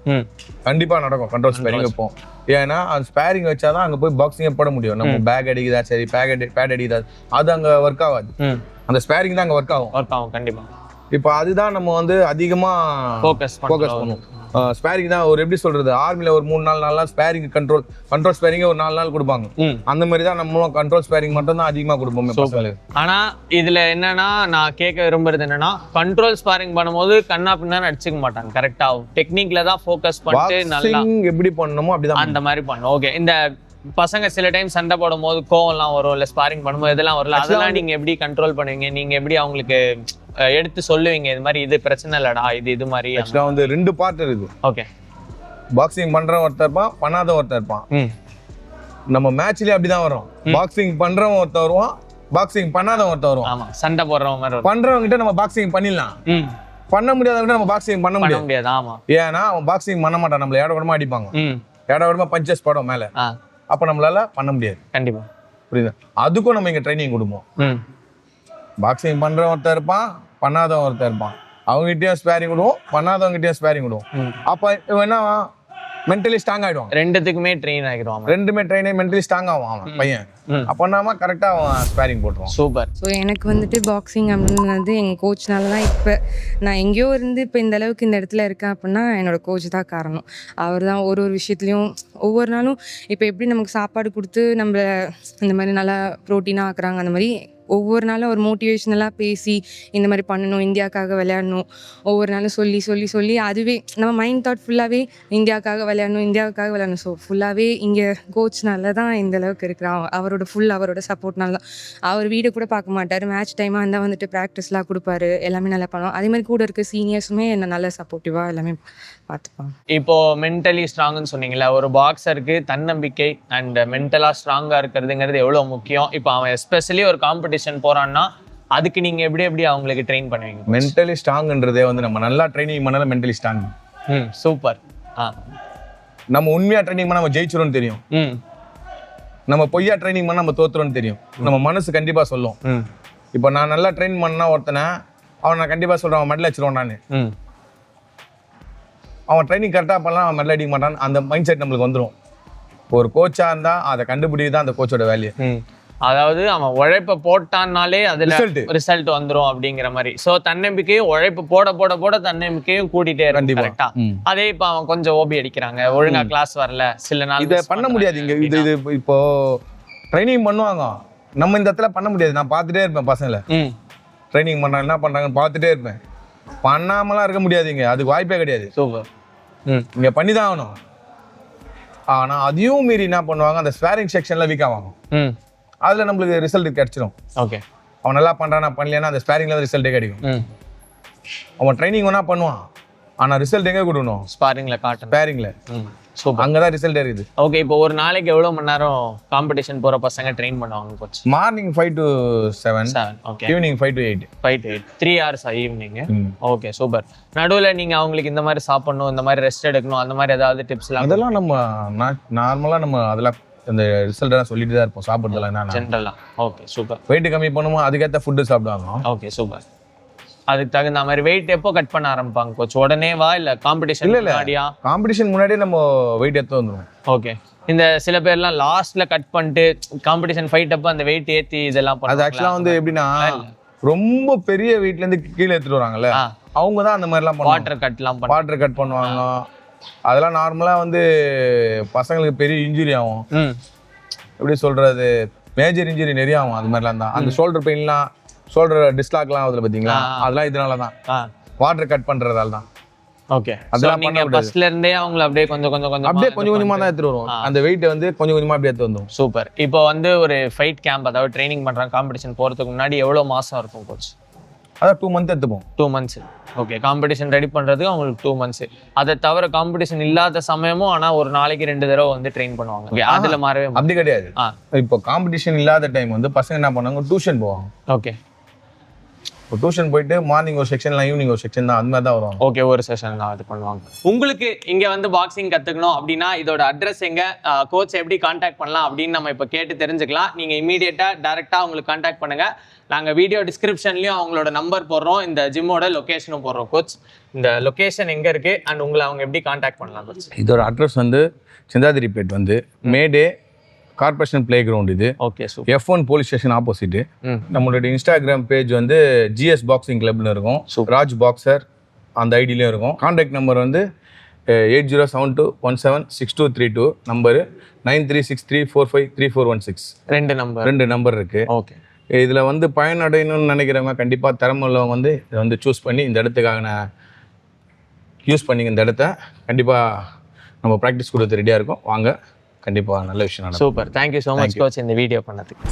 கண்டிப்பா நடக்கும். கண்ட்ரோல் ஸ்பேரிங் வைப்போம். ஏன்னா அந்த ஸ்பேரிங் வச்சாதான் அங்க போய் பாக்ஸிங்கே போட முடியும். நம்ம பேக் அடிக்குதா சரி, பேட் அடிக்குதா, அது அங்க ஒர்க் ஆகாது. அந்த ஸ்பேரிங் தான் அங்க ஒர்க் ஆகும் கண்டிப்பா. இப்போ அதுதான் நம்ம வந்து அதிகமா ஃபோக்கஸ் பண்ணுவோம். ஸ்பேரிங் தான் ஒரு எப்படி சொல்றது, ஆர்மில ஒரு 3-4 நாள் ஸ்பேரிங் கண்ட்ரோல் ஸ்பேரிங் ஒரு 4 நாள் கொடுப்பாங்க. அந்த மாதிரி தான் நம்மளும் கண்ட்ரோல் ஸ்பேரிங் மட்டும் தான் அதிகமா கொடுப்போம். ஆனா இதுல என்னன்னா நான் கேட்க விரும்புறது என்னன்னா, கண்ட்ரோல் ஸ்பேரிங் பண்ணும்போது கண்ணா பின்னா அடிச்சுக்க மாட்டாங்க, கரெக்டா டெக்னிக்ல தான் ஃபோக்கஸ் பண்ணிட்டு நல்லா எப்படி பண்ணணுமோ அப்படிதான் அந்த மாதிரி பண்ணும். ஓகே. இந்த பசங்க சில டைம் சண்டை போடும் போது கோவம்லாம் வரும், இல்லை ஸ்பாரிங் பண்ணும்போது இதெல்லாம் வரல, அதெல்லாம் நீங்க எப்படி கண்ட்ரோல் பண்ணுவீங்க? நீங்க எப்படி அவங்களுக்கு எடுத்து சொல்லுவீங்க இது மாதிரி இது பிரச்சனை இல்லடா, இது மாதிரி? ஆக்சுவலா வந்து 2 பார்ட் இருக்கு. ஓகே. பாக்ஸிங் பண்றவன் ஒருத்தர் இருப்பான், பண்ணாதவன் ஒருத்தர் இருப்பான். நம்ம மேட்ச்லயே அப்படிதான் வரும். பாக்ஸிங் பண்றவன் ஒருத்தர் வருவான், பாக்ஸிங் பண்ணாதவன் ஒருத்தர் வருவான். ஆமா, சண்டை போடுறவங்க மாதிரி. பண்றவங்க கிட்ட நம்ம பாக்ஸிங் பண்ணிடலாம், பண்ண முடியாதவங்க நம்ம பாக்ஸிங் பண்ண முடியாது. ஆமா. ஏன்னா அவன் பாக்ஸிங் பண்ண மாட்டான், நம்மள ஏடவிடமா அடிப்பாங்க, ஏடவிடமா பஞ்சஸ் படம் மேல, அப்ப நம்மளால பண்ண முடியாது. கண்டிப்பா. புரியுதா? அதுக்கும் நம்ம இங்க ட்ரைனிங் கொடுப்போம். பாக்ஸிங் பண்றவன் ஒருத்தர் இருப்பான், பண்ணாதவன் ஒருத்தர் இருப்பான். அவங்ககிட்டயும் ஸ்பேரிங் விடுவோம், பண்ணாதவங்ககிட்டயும் ஸ்பேரிங் விடுவோம். அப்ப என்ன மென்டலி ஸ்ட்ராங் ஆயிடுவான். ரெண்டுத்துக்குமே ட்ரெயின் ஆகிடுவான். ரெண்டுமே ட்ரெயின் ஆகி மென்டலி ஸ்ட்ராங் ஆகும் அவன் பையன். அப்போ நாம கரெக்டா அவன் ஸ்பேரிங் போட்டுருவான். சூப்பர். ஸோ எனக்கு வந்துட்டு பாக்ஸிங் அப்படின்றது எங்கள் கோச்னால தான் இப்போ நான் எங்கேயோ இருந்து இப்போ இந்த அளவுக்கு இந்த இடத்துல இருக்கேன் அப்படின்னா என்னோட கோச் தான் காரணம். அவர் தான் ஒரு விஷயத்துலையும் ஒவ்வொரு நாளும் இப்போ எப்படி நமக்கு சாப்பாடு கொடுத்து நம்மள இந்த மாதிரி நல்லா ப்ரோட்டீனாக ஆக்குறாங்க, அந்த மாதிரி ஒவ்வொரு நாளும் ஒரு மோட்டிவேஷ்னலாக பேசி இந்த மாதிரி பண்ணணும், இந்தியாவுக்காக விளையாடணும், ஒவ்வொரு நாளும் சொல்லி சொல்லி சொல்லி அதுவே நம்ம மைண்ட் தாட் ஃபுல்லாகவே இந்தியாவுக்காக விளையாடணும். ஸோ ஃபுல்லாகவே இங்கே கோச்னால தான் இந்த அளவுக்கு இருக்கிறான். அவரோட சப்போர்ட்னால தான். அவர் வீடு கூட பார்க்க மாட்டார். மேட்ச் டைமாக இருந்தால் வந்துட்டு ப்ராக்டிஸ்லாம் கொடுப்பாரு, எல்லாமே நல்லா பண்ணுவோம். அதே மாதிரி கூட இருக்க சீனியர்ஸுமே என்ன நல்ல சப்போர்ட்டிவாக எல்லாமே பார்த்துப்பாங்க. இப்போ மென்டலி ஸ்ட்ராங்னு சொன்னீங்களா, ஒரு பாக்ஸருக்கு தன்னம்பிக்கை அண்ட் மென்டலாக ஸ்ட்ராங்காக இருக்கிறதுங்கிறது எவ்வளோ முக்கியம். இப்போ அவன் எஸ்பெஷலி ஒரு காம்படிஷன் போறான்னா அதுக்கு நீங்க எப்படி அவங்களுக்கு ட்ரெயின் பண்ணுவீங்க? மென்டலி ஸ்ட்ராங்ன்றதே வந்து நம்ம நல்லா ட்ரைனிங் பண்ணாலும் மென்டலி ஸ்ட்ராங். சூப்பர். நம்ம உண்மையா ட்ரைனிங் பண்ணா நம்ம ஜெயிச்சிரும்னு தெரியும். நம்ம பொய்யா ட்ரைனிங் பண்ணா நம்ம தோத்துறோம்னு தெரியும். நம்ம மனசு கண்டிப்பா சொல்லும். இப்போ நான் நல்லா ட்ரெயின் பண்ணா ஒருத்தனை அவன் நான் கண்டிப்பா சொல்றேன் அவன் மெடல் அடிச்சிருவான். நான் அவன் ட்ரைனிங் கரெக்டாக பண்ணலாம், அவன் மெடல் அடிக்க மாட்டான். அந்த மைண்ட் செட் நம்மளுக்கு வந்துடும். ஒரு கோச்சா இருந்தா அதை கண்டுபிடிக்கிறது தான் அந்த கோச்சோட வேல்யூ. அதாவது அவன் உழைப்ப போட்டான்னாலே அதுல ரிசல்ட் வந்துரும் அப்படிங்கிற மாதிரி. சோ தன்னம்பிக்கையும் உழைப்பு போட போட போட தன்னம்பிக்கையும் கூட்டிட்டே இருக்கும். கரெக்டா? அதே இப்ப அவன் கொஞ்சம் ஓபி அடிக்கிறாங்க, ஒழுங்கா கிளாஸ் வரல, சில நாள் இதை பண்ண முடியாது. இங்க இது இப்போ ட்ரைனிங் பண்ணுவாங்க, நம்ம இந்த இடத்துல பண்ண முடியாது. நான் பார்த்துட்டே இருப்பேன் பசங்களை ட்ரைனிங் பண்றாங்க, என்ன பண்றாங்கன்னு பார்த்துட்டே இருப்பேன். பண்ணாமலாம் இருக்க முடியாதுங்க, அதுக்கு வாய்ப்பே கிடையாது. சூப்பர். இங்க பண்ணிதான் ஆகணும். ஆனா அதையும் மீறி என்ன பண்ணுவாங்க, அந்த ஸ்வேரிங் செக்ஷன்ல வீக் ஆவாங்க. அதுல நம்மளுக்கு ரிசல்ட் கிடைச்சிடும். ஓகே, அவன் நல்லா பண்றானா பண்ணலையா அந்த ஸ்பேரிங்ல ரிசல்ட்டே கிடைக்கும். அவன் ட்ரைனிங் வேணா பண்ணுவான், ஆனா ரிசல்ட் எங்க கொடுக்கணும்? ஸ்பாரிங்ல காட்டணும், ஸ்பேரிங்ல. சூப்பர். அங்கதான் ரிசல்ட் இருக்குது. ஓகே, இப்போ ஒரு நாளைக்கு எவ்வளவு மணி நேரம் காம்படிஷன் போற பசங்க ட்ரெயின் பண்ணுவாங்க coach? Morning 5 to 7. Okay. Evening 5 to 8. 5 to 8, 3 hours evening. Okay, super. நடுவுல நீங்க அவங்களுக்கு இந்த மாதிரி சாப்பிடணும், இந்த மாதிரி ரெஸ்ட் எடுக்கணும், அந்த மாதிரி ஏதாவது டிப்ஸ்லாம்? அதெல்லாம் நம்ம நார்மலா நம்ம அதெல்லாம் இந்த ரிசல்ட் எல்லாம் சொல்லிட்டு தான் இருப்போம். சாப்பிடுறதுலாம் என்ன ஜென்ரலா. Okay, super. வெயிட் கம்மி பண்ணுவோம், அதுக்கேற்ற ஃபுட்டு சாப்பிடுவாங்க. Okay, super. அதுக்கு தகுந்த மாதிரி வெயிட் எப்போ கட் பண்ண ஆரம்பிப்பாங்க கோச்? உடனே வா இல்ல காம்படிஷன் முன்னாடியா? காம்படிஷன் முன்னாடியே நம்ம வெயிட் எடுத்து வந்துடும். ஓகே. இந்த சில பேர்லாம் லாஸ்ட்ல கட் பண்ணிட்டு காம்படிஷன் ஃபைட் அப்ப அந்த வெயிட் ஏத்தி இதெல்லாம் பண்ணுவாங்க. அது ஆக்சுவலா வந்து எப்படின்னா ரொம்ப பெரிய வெயிட்ல இருந்து கீழே எடுத்துட்டு வராங்கல்ல, அவங்க தான் அந்த மாதிரி எல்லாம் பண்ணுவாங்க. வாட்டர் கட் பண்ணுவாங்க. அதெல்லாம் நார்மலா வந்து பசங்களுக்கு பெரிய இன்ஜுரி ஆகும். எப்படி சொல்றது, மேஜர் இன்ஜுரி நிறைய ஆகும். அது மாதிரிலாம் தான். அந்த ஷோல்டர் பெயின்லாம், ஷோல்டர் டிஸ்லாக்லாம் ஆகுதுல பாத்தீங்களா, அதெல்லாம் இதனால தான், வாட்டர் கட் பண்றதால தான். ஓகே, அதெல்லாம் நீங்க ஃபர்ஸ்ட்ல இருந்தே அவங்கள அப்படியே கொஞ்சம் கொஞ்சமா தான் எடுத்து வருவோம். அந்த வெயிட் வந்து கொஞ்சம் கொஞ்சமா அப்படியே எடுத்து வந்தோம். சூப்பர். இப்போ வந்து ஒரு ஃபைட் கேம்ப், அதாவது ட்ரைனிங் பண்றாங்க, காம்படிஷன் போறதுக்கு முன்னாடி எவ்வளவு மாசம் இருக்கும் கோச்? அதான் 2 months எடுத்துப்போம். 2 months. ஓகே, காம்படிஷன் ரெடி பண்றதுக்கு அவங்களுக்கு 2 months. அதை தவிர காம்படிஷன் இல்லாத சமயமும் ஆனா ஒரு நாளைக்கு 2 தடவை வந்து ட்ரெயின் பண்ணுவாங்க. ஓகே, அதுல மாறவே அப்படி கிடையாது. இப்போ காம்படிஷன் இல்லாத டைம் வந்து பசங்க என்ன பண்ணுவாங்க, டியூஷன் போவாங்க. ஓகே, டியூஷன் போயிட்டு மார்னிங் ஒரு செக்ஷன், ஈவினிங் ஒரு செக்ஷன் தான், அந்த மாதிரி தான் வருவாங்க. ஓகே, ஒரு செஷன் தான் அது பண்ணுவாங்க. உங்களுக்கு இங்க வந்து பாக்ஸிங் கத்துக்கணும் அப்படின்னா இதோட அட்ரஸ் எங்க, கோச் எப்படி கான்டாக்ட் பண்ணலாம் அப்படின்னு நம்ம இப்போ கேட்டு தெரிஞ்சுக்கலாம். நீங்க இமீடியட்டா டைரக்டா உங்களுக்கு கான்டாக்ட் பண்ணுங்க. நாங்க வீடியோ டிஸ்கிரிப்ஷன்லயும் அவங்களோட நம்பர் போடுறோம், இந்த ஜிம்மோட லொகேஷனும் போடுறோம். கோச், இந்த லொகேஷன் எங்க இருக்கு அண்ட் உங்களை அவங்க எப்படி கான்டாக்ட் பண்ணலாம் கோச்? இதோட அட்ரஸ் வந்து சிந்தாதிரிப்பேட் வந்து மேடே கார்பரேஷன் பிளே கிரவுண்ட். இது okay, F1 police station opposite. நம்மளோட இன்ஸ்டாகிராம் பேஜ் வந்து GS பாக்ஸிங் கிளப்னு இருக்கும், ராஜ் பாக்ஸர் அந்த ஐடியிலையும் இருக்கும். கான்டாக்ட் நம்பர் வந்து 8072176232, நம்பரு 9363453416. ரெண்டு நம்பர் இருக்கு. ஓகே, இதில் வந்து பயனடையணும்னு நினைக்கிறவங்க கண்டிப்பாக திறமை உள்ளவங்க வந்து இதை வந்து சூஸ் பண்ணி இந்த இடத்துக்காக நான் யூஸ் பண்ணி இந்த இடத்த கண்டிப்பாக நம்ம ப்ராக்டிஸ் கொடுத்து ரெடியாக இருக்கும். வாங்க, கண்டிப்பாக நல்ல விஷயம். Super. Thank you so much coach இந்த வீடியோ பண்ணதுக்கு.